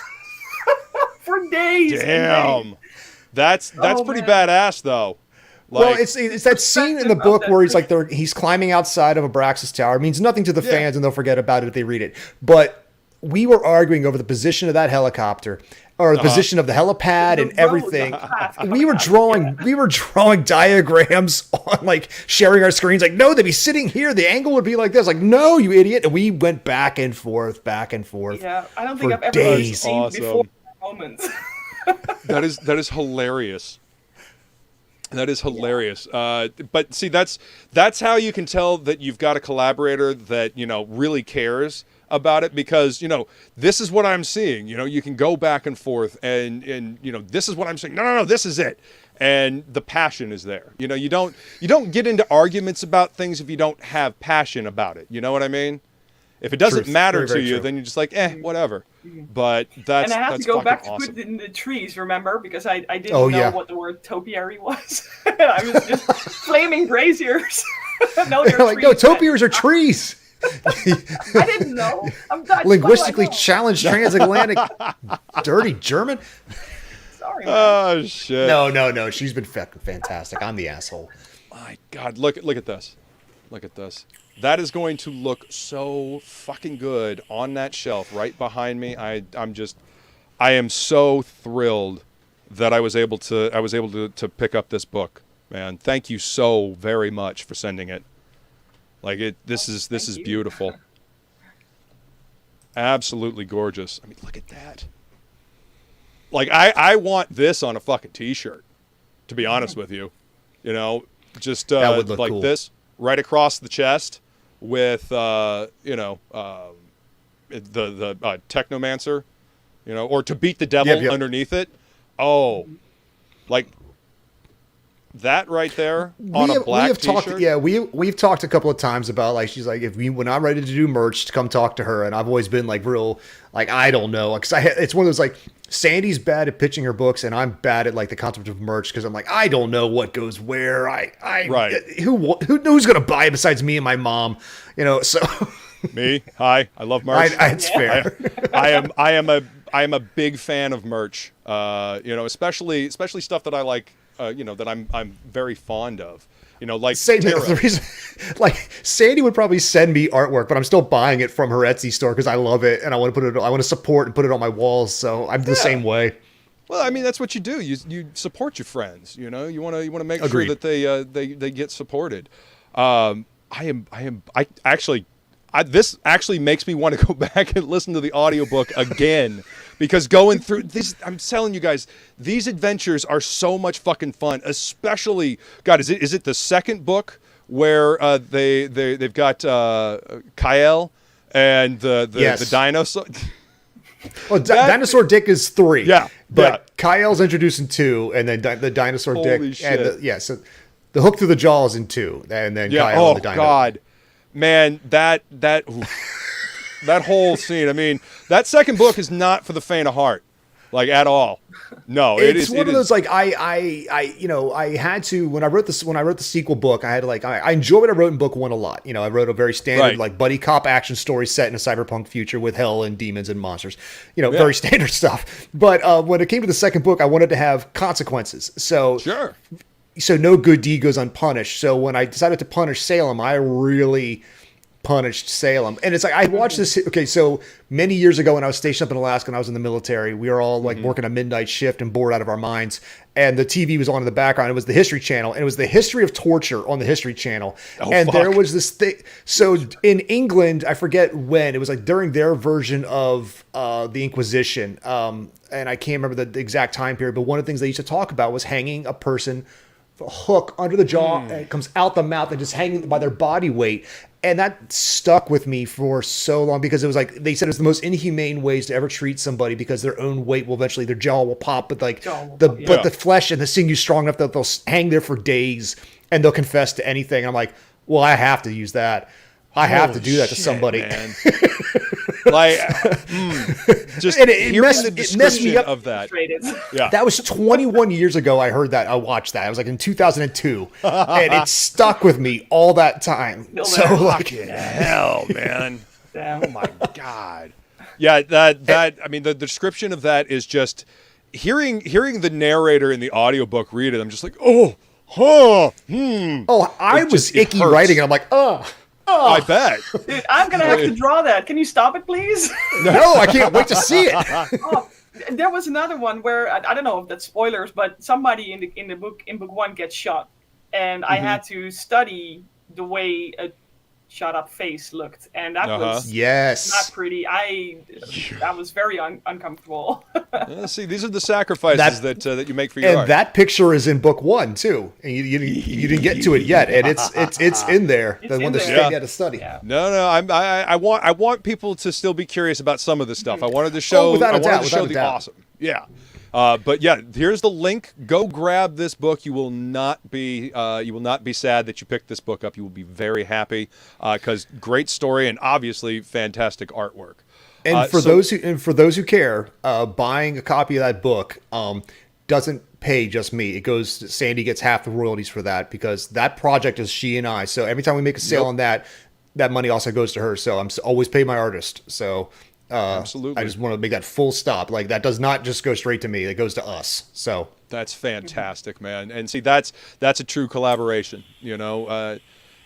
For days. Damn. That's pretty badass though. Well, it's that scene in the book where he's climbing outside of Abraxas Tower. It means nothing to the fans, and they'll forget about it if they read it. But we were arguing over the position of that helicopter, or the position of the helipad and everything. We were drawing diagrams on, like, sharing our screens. Like, no, they'd be sitting here. The angle would be like this. Like, no, you idiot. And we went back and forth. Yeah, I don't think I've ever days. seen before moments. That is hilarious. That is hilarious. But see, that's how you can tell that you've got a collaborator that, really cares about it, because, this is what I'm seeing. You can go back and forth and this is what I'm saying. No, this is it. And the passion is there. You don't get into arguments about things if you don't have passion about it. You know what I mean? If it doesn't matter to you, then you're just like, whatever. But that's and I have to go back to awesome. put it in the trees, remember? Because I didn't know what the word topiary was. I was just flaming braziers. No, topiaries are trees. I didn't know. I'm Dutch. Linguistically challenged transatlantic dirty German. Sorry, man. Oh, shit. No. She's been fantastic. I'm the asshole. My God, look at this. Look at this. That is going to look so fucking good on that shelf right behind me. I am so thrilled that I was able to pick up this book, man. Thank you so very much for sending it. Like this is beautiful. Absolutely gorgeous. I mean, look at that. Like I want this on a fucking t-shirt, to be honest with you. Just that would look like cool. This right across the chest with the Technomancer, or to beat the devil underneath it. Oh, like that right there on a black t-shirt. We've talked a couple of times about like she's like when I'm ready to do merch, to come talk to her, and I've always been like real like I don't know because it's one of those like Sandy's bad at pitching her books and I'm bad at like the concept of merch because I'm like I don't know what goes where. Right. Who's gonna buy it besides me and my mom, you know? So me, hi, I love merch. It's fair. I am a big fan of merch. You know, especially stuff that I like. You know, that I'm very fond of. You know, like the reason, like Sandy would probably send me artwork, but I'm still buying it from her Etsy store because I love it and I want to put it. I want to support and put it on my walls. So I'm the same way. Well, I mean, that's what you do. You support your friends. You know, you want to make Agreed. sure that they get supported. This actually makes me want to go back and listen to the audiobook again because going through this, I'm telling you guys, these adventures are so much fucking fun. Especially, God, is it the second book where they've got Kyle and the dinosaur? Well, Dinosaur Dick is 3. Yeah, but Kyle's introduced in 2, and then the Dinosaur Holy Dick, shit. and so the hook through the jaws in 2, and then Kyle and the Dino. Oh God, man, that whole scene. I mean, that second book is not for the faint of heart, like at all. No, it's one of those like I had to when I wrote the sequel book, I had to like I enjoy what I wrote in book 1 a lot. You know, I wrote a very standard like buddy cop action story set in a cyberpunk future with hell and demons and monsters. You know, very standard stuff. But when it came to the second book, I wanted to have consequences. So no good deed goes unpunished. So when I decided to punish Salem, I really punished Salem. And it's like, I watched this. Okay. So many years ago when I was stationed up in Alaska and I was in the military, we were all like working a midnight shift and bored out of our minds. And the TV was on in the background. It was the History Channel, and it was the history of torture on the History Channel. There was this thing. So in England, I forget when, it was like during their version of the Inquisition. And I can't remember the exact time period, but one of the things they used to talk about was hanging a person, a hook under the jaw, and it comes out the mouth and just hanging by their body weight. And that stuck with me for so long because it was like, they said it was the most inhumane ways to ever treat somebody because their own weight will eventually, their jaw will pop, but like the flesh and the sinew strong enough that they'll hang there for days and they'll confess to anything. And I'm like, well, I have to use that. I have to do that to somebody. Like, just hearing the description of that. Yeah. That was 21 years ago. I heard that. I watched that. I was like in 2002, and it stuck with me all that time. So like, hell, man. Damn. Oh my God. Yeah, that I mean, the description of that is just hearing the narrator in the audiobook read it. I'm just like, I was icky writing it. I'm like, I bet. Dude, I'm going to have to draw that. Can you stop it, please? No, I can't wait to see it. There was another one where, I don't know if that's spoilers, but somebody in book 1 gets shot. And I had to study the way a shot up face looked. And that was not pretty. That was very uncomfortable. See, these are the sacrifices that you make for your art. And that picture is in book 1 too, and you didn't get to it yet, and it's in there. The one that you had to study. Yeah. No, I want people to still be curious about some of this stuff. I wanted to show, the awesome. Yeah. But yeah, here's the link. Go grab this book. You will not be sad that you picked this book up. You will be very happy because great story and obviously fantastic artwork. And for those who care, buying a copy of that book doesn't pay just me. It goes. Sandy gets half the royalties for that because that project is she and I. So every time we make a sale on that money also goes to her. So I'm always pay my artist. So. Absolutely. I just want to make that full stop. Like that does not just go straight to me. It goes to us. So that's fantastic, man. And see, that's a true collaboration, you know,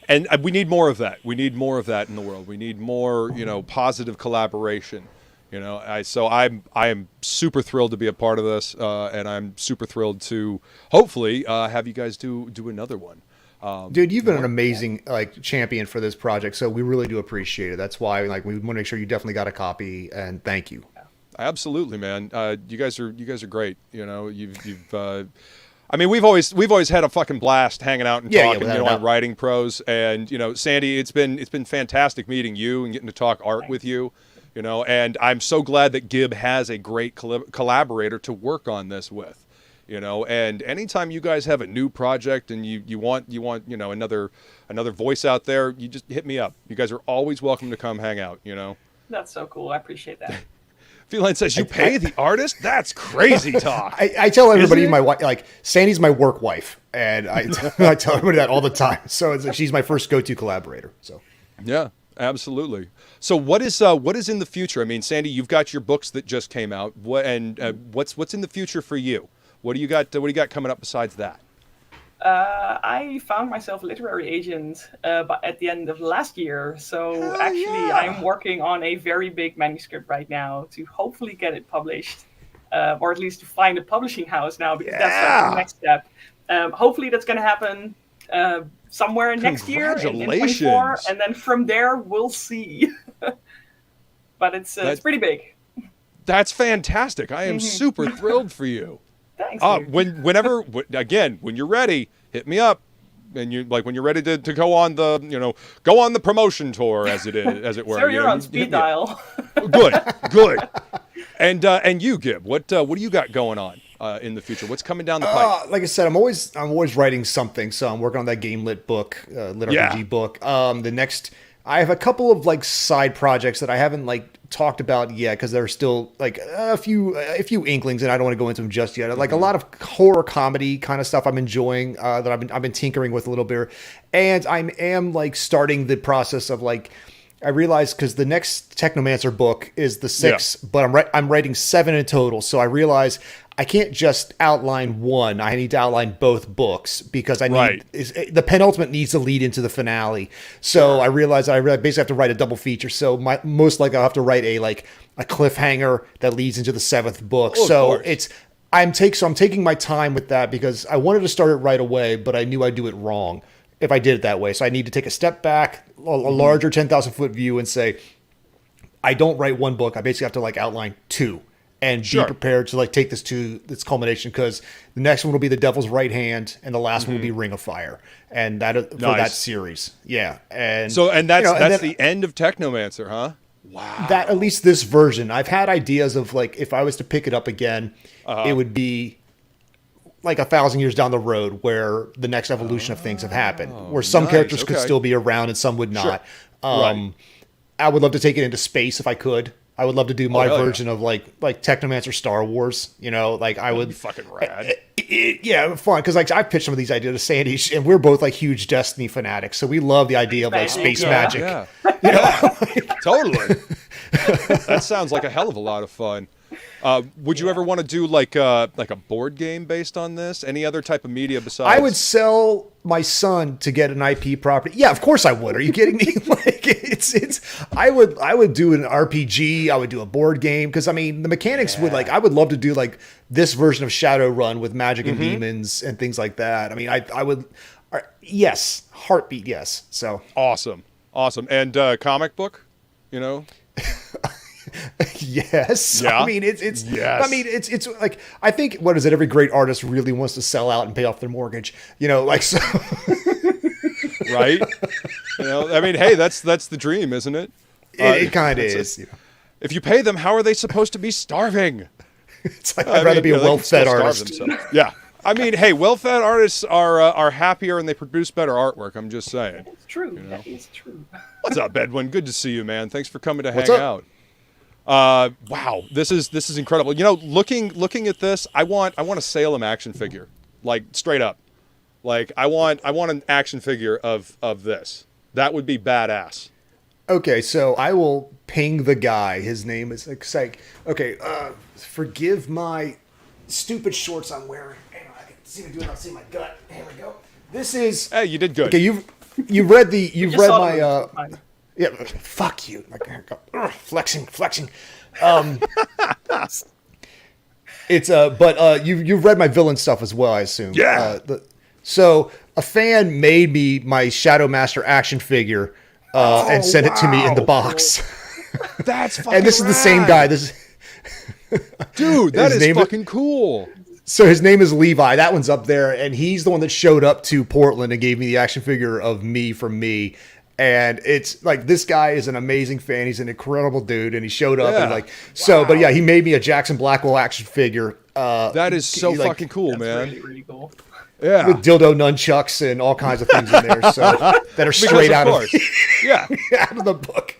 and we need more of that. We need more of that in the world. We need more, you know, positive collaboration, you know. I am super thrilled to be a part of this. And I'm super thrilled to hopefully, have you guys do another one. Dude, you've been an amazing champion for this project, so we really do appreciate it. That's why we want to make sure you definitely got a copy, and thank you. Absolutely, man. You guys are great. You know, you've I mean, we've always had a fucking blast hanging out and talking, on writing pros, and you know, Sandy, it's been fantastic meeting you and getting to talk art with you. You know, and I'm so glad that Gib has a great collaborator to work on this with. you know. And anytime you guys have a new project and you want you know another voice out there, you just hit me up. You guys are always welcome to come hang out, you know. That's so cool. I appreciate that. Feline says you pay the artist. That's crazy talk. I tell everybody my wife, like Sandy's my work wife, and I tell everybody that all the time. So she's my first go-to collaborator. So yeah, absolutely. So what is in the future? I mean, Sandy, you've got your books that just came out. What's in the future for you? What do you got? What do you got coming up besides that? I found myself a literary agent at the end of last year. So I'm working on a very big manuscript right now to hopefully get it published, or at least to find a publishing house now, because that's the next step. Hopefully that's going to happen somewhere next year in 2024, and then from there we'll see. But it's pretty big. That's fantastic. I am super thrilled for you. Thanks. Whenever when you're ready, hit me up. And when you're ready to go on the promotion tour, as it were. Sir, you're on speed dial. Good. And you, Gib, what do you got going on in the future? What's coming down the pipe? Like I said, I'm always writing something. So I'm working on that game lit book, lit RPG book. I have a couple of like side projects that I haven't talked about yet, because there are still like a few inklings, and I don't want to go into them just yet. Like a lot of horror comedy kind of stuff I'm enjoying, that I've been tinkering with a little bit, and I am like starting the process of like, I realized, because the next Technomancer book is the 6th, but I'm writing 7 in total. So I realize I can't just outline one. I need to outline both books, because I need the penultimate needs to lead into the finale. So I realized I basically have to write a double feature. So most likely I'll have to write a cliffhanger that leads into the 7th book. So I'm taking my time with that, because I wanted to start it right away, but I knew I'd do it wrong if I did it that way. So I need to take a step back, a larger 10,000 foot view, and say, I don't write one book. I basically have to outline 2 and be prepared to take this to its culmination, because the next one will be The Devil's Right Hand, and the last one will be Ring of Fire, and that for that series. Yeah. And that's the end of Technomancer, huh? Wow. That, at least this version. I've had ideas of if I was to pick it up again, it would be 1,000 years down the road, where the next evolution of things have happened, where some characters could still be around and some would not. I would love to take it into space if I could. I would love to do my version of Technomancer Star Wars. I would be fucking rad. Fun, because I've pitched some of these ideas to Sandy, and we're both huge Destiny fanatics, so we love the idea of space magic. Yeah. Totally. That sounds like a hell of a lot of fun. Would you ever want to do a board game based on this? Any other type of media besides? I would sell my son to get an IP property. Yeah, of course I would. Are you kidding me? I would do an RPG. I would do a board game, because the mechanics would I would love to do this version of Shadowrun with magic and demons and things like that. I would. Yes, heartbeat. Yes. So awesome. And comic book, Yes. Yeah. It's I think, what is it? Every great artist really wants to sell out and pay off their mortgage, so. Right. Hey, that's the dream, isn't it? It kind of is. If you pay them, how are they supposed to be starving? It's I'd rather be a well-fed artist. Yeah. Hey, well-fed artists are happier, and they produce better artwork. I'm just saying. It's true. That is true. What's up, Edwin? Good to see you, man. Thanks for coming to hang out. Wow, this is incredible. Looking at this, I want a Salem action figure, straight up. I want an action figure of this. That would be badass. Okay, so I will ping the guy. His name is okay. Forgive my stupid shorts I'm wearing. Hang on, I can see me do it. I'll see my gut. Here we go. This is. Hey, you did good. Okay, you've read my. Yeah, fuck you. Flexing. It's but you've read my villain stuff as well, I assume. Yeah. So a fan made me my Shadowmaster action figure and sent it to me in the box. That's fucking and this is the same guy. Dude, that is fucking cool. So his name is Levi. That one's up there, and he's the one that showed up to Portland and gave me the action figure of me from me. And it's this guy is an amazing fan. He's an incredible dude, and he showed up and but he made me a Jackson Blackwell action figure That is so like, fucking cool, That's man. really, really cool. Yeah. with dildo nunchucks and all kinds of things in there, so that are straight out of yeah, out of the book.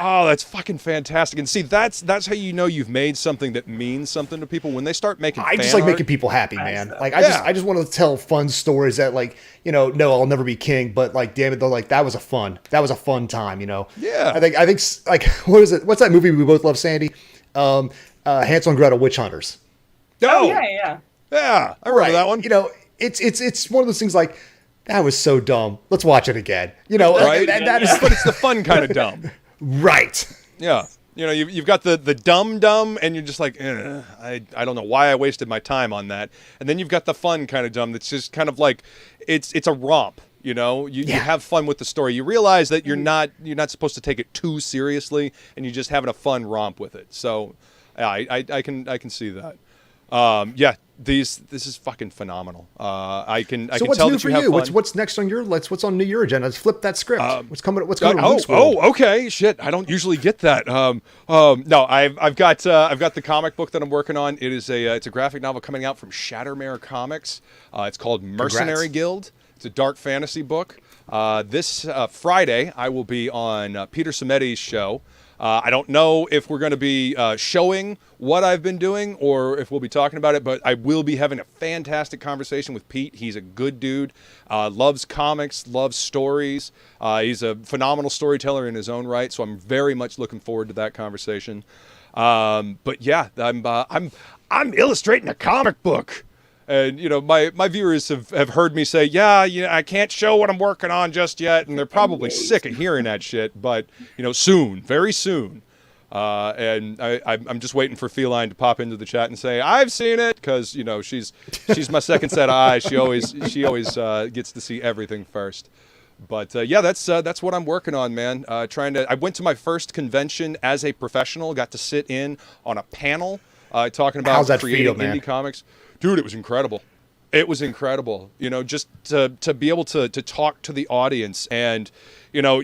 Oh, that's fucking fantastic. And see, that's how you know you've made something that means something to people when they start making I fan just like art. making people happy, man. Like Yeah. I just want to tell fun stories that, like, you know, no, I'll never be king, but like, damn it, though, like that was a fun time, you know. Yeah. I think like what is it? What's that movie we both love, Sandy? Hansel and Gretel, Witch Hunters. Oh, yeah. Yeah, I remember that one. You know, it's one of those things like, that was so dumb. Let's watch it again. You know, Right? that is But it's the fun kind of dumb. right. Yeah. You know, you've got the dumb, and you're just like, I don't know why I wasted my time on that. And then you've got the fun kind of dumb that's just kind of like, it's a romp. You know, you have fun with the story. You realize that you're not supposed to take it too seriously, and you're just having a fun romp with it. So, yeah, I can see that. Yeah, this is fucking phenomenal. I can what's tell new that for you have you? fun. What's next on your list? What's on your agenda? Let's flip that script. What's coming? What's coming? To Luke's world? Okay, shit. I don't usually get that. No, I've got the comic book that I'm working on. It is it's a graphic novel coming out from Shattermare Comics. It's called Mercenary Guild. It's a dark fantasy book. This Friday, I will be on Peter Samedi's show. I don't know if we're going to be showing what I've been doing or if we'll be talking about it, but I will be having a fantastic conversation with Pete. He's a good dude, loves comics, loves stories. He's a phenomenal storyteller in his own right, so I'm very much looking forward to that conversation. But yeah, I'm illustrating a comic book. And, you know, my viewers have heard me say, yeah, I can't show what I'm working on just yet. And they're probably sick of hearing that shit. But, you know, soon, very soon. And I'm just waiting for Feline to pop into the chat and say, I've seen it. Because, you know, she's my second set of eyes. She always gets to see everything first. But, yeah, that's what I'm working on, man. I went to my first convention as a professional. Got to sit in on a panel talking about creating indie comics. Dude, it was incredible. It was incredible. You know, just to be able to talk to the audience. And, you know,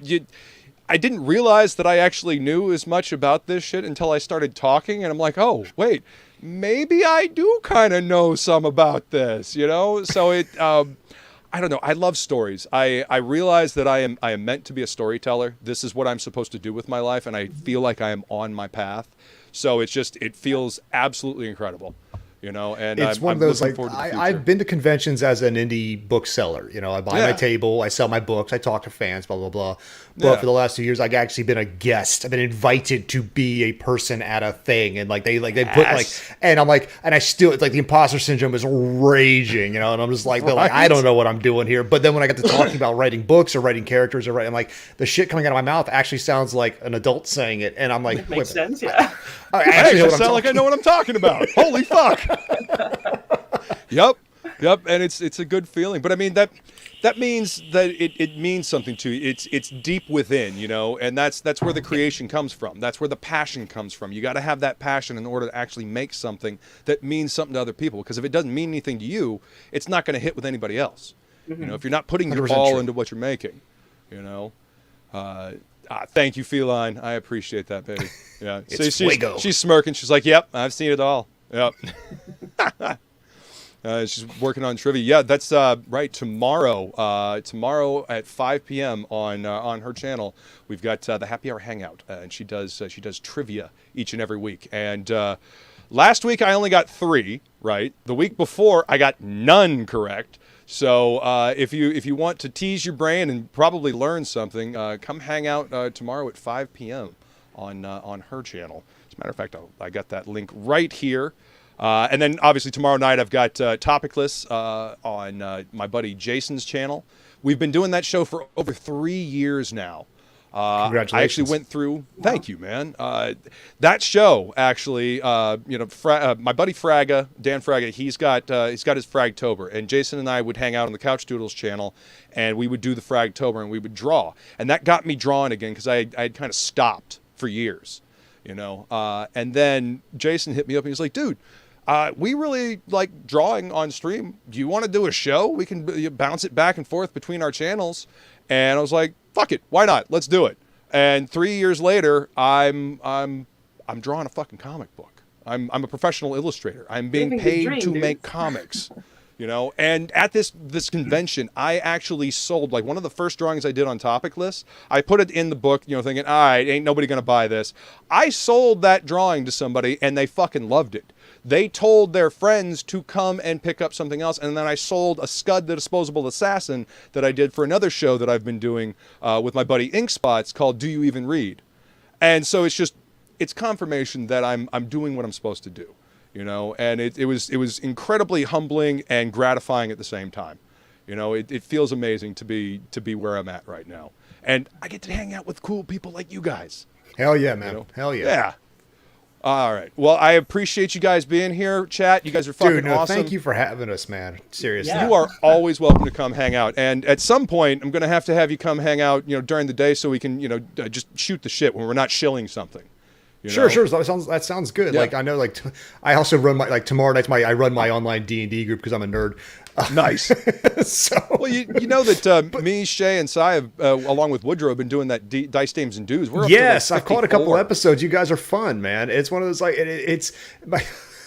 I didn't realize that I actually knew as much about this shit until I started talking. And I'm like, oh, wait, maybe I do kind of know some about this, you know? So I don't know. I love stories. I realize that I am meant to be a storyteller. This is what I'm supposed to do with my life. And I feel like I am on my path. So it feels absolutely incredible. You know, and it's one of those, like, I've been to conventions as an indie bookseller. You know, I buy my table, I sell my books, I talk to fans, blah, blah, blah. But for the last 2 years, I've actually been a guest. I've been invited to be a person at a thing. And they put like, and I'm like, and I still, it's like the imposter syndrome is raging, you know, and I'm just like, like, I don't know what I'm doing here. But then when I got to talking about writing books or writing characters I'm like, the shit coming out of my mouth actually sounds like an adult saying it. And I'm like, it makes sense, yeah. I actually sound like I know what I'm talking about. Holy fuck. Yep, and it's a good feeling. But I mean that means that it means something to you. It's deep within, you know, and that's where the creation comes from. That's where the passion comes from. You got to have that passion in order to actually make something that means something to other people. Because if it doesn't mean anything to you, it's not going to hit with anybody else. Mm-hmm. You know, if you're not putting your all into what you're making, you know. Thank you, Feline. I appreciate that, baby. Yeah, she's smirking. She's like, "Yep, I've seen it all." Yep. She's working on trivia. Yeah, that's right. Tomorrow, at 5 p.m. on her channel, we've got the Happy Hour Hangout, and she does trivia each and every week. And last week I only got 3 right. The week before I got none correct. So if you want to tease your brain and probably learn something, come hang out tomorrow at 5 p.m. on her channel. As a matter of fact, I got that link right here. And then obviously tomorrow night I've got Topicless on my buddy Jason's channel. We've been doing that show for over 3 years now. Congratulations. I actually went through. Thank you, man. That show actually, my buddy Fraga, Dan Fraga, he's got his Fragtober, and Jason and I would hang out on the Couch Doodles channel, and we would do the Fragtober, and we would draw, and that got me drawing again because I had kind of stopped for years, you know. And then Jason hit me up, and he's like, "Dude, we really like drawing on stream. Do you want to do a show? We can bounce it back and forth between our channels." And I was like, fuck it, why not? Let's do it. And 3 years later, I'm drawing a fucking comic book. I'm a professional illustrator. I'm being Living the paid dream, to dude. make comics. And at this convention, I actually sold, like, one of the first drawings I did on topic lists. I put it in the book, thinking, all right, ain't nobody gonna buy this. I sold that drawing to somebody, and they fucking loved it. They told their friends to come and pick up something else, and then I sold a Scud the Disposable Assassin that I did for another show that I've been doing with my buddy Inkspots called Do You Even Read? And so it's confirmation that I'm doing what I'm supposed to do. And it was incredibly humbling and gratifying at the same time. It feels amazing to be where I'm at right now. And I get to hang out with cool people like you guys. Hell yeah, man. Hell yeah. Yeah. All right. Well, I appreciate you guys being here, chat. You guys are fucking awesome. Thank you for having us, man. Seriously. Yeah. You are always welcome to come hang out. And at some point, I'm going to have you come hang out, during the day so we can, just shoot the shit when we're not shilling something. Sure. That sounds good. Yeah. Like, I know, like, I also run tomorrow night's I run my online D&D group because I'm a nerd. Nice. So, well, you know that me, Shay, and Sai have, along with Woodrow, have been doing that Dice Dames and Dues. We're up yes, to like I've caught a couple 54. episodes. You guys are fun, man. It's one of those, like, it's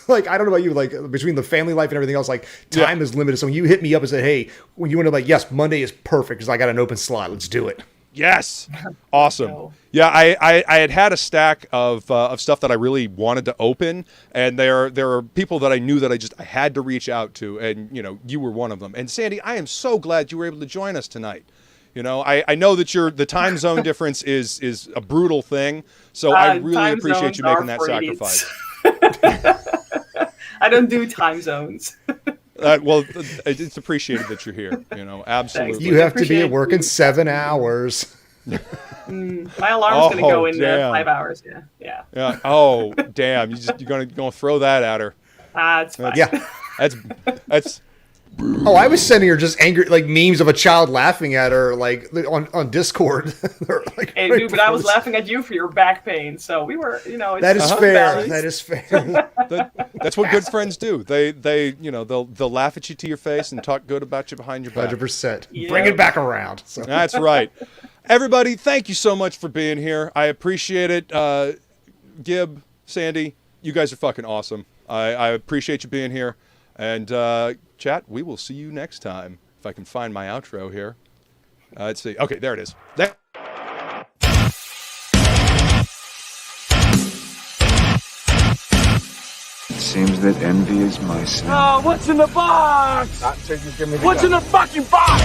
like, I don't know about you, like, between the family life and everything else, like, time is limited. So when you hit me up and said, hey, when you want to, like, yes, Monday is perfect because I got an open slot. Let's do it. Yes. Awesome. Yeah, I had a stack of stuff that I really wanted to open, and there are people that I knew that I had to reach out to, and you were one of them. And Sandy, I am so glad you were able to join us tonight. I know that the time zone difference is a brutal thing, so I really appreciate you making that sacrifice. I don't do time zones. Well, it's appreciated that you're here. Absolutely. Thanks. You have to be at work in 7 hours. My alarm's going to go in 5 hours. Yeah. Yeah. Oh, damn! You're gonna throw that at her. It's fine. Yeah. That's. Oh, I was sending her just angry, like, memes of a child laughing at her, like, on Discord. Like, Hey, dude, but I was laughing at you for your back pain, so we were, it's that is fair. balanced. That is fair. That's what good friends do. They'll laugh at you to your face and talk good about you behind your back. 100%. Yeah. Bring it back around. So. That's right. Everybody, thank you so much for being here. I appreciate it. Gib, Sandy, you guys are fucking awesome. I appreciate you being here. And chat, we will see you next time. If I can find my outro here. Let's see. Okay, there it is. There. It seems that envy is my sin. Oh, what's in the box? What's in the fucking box?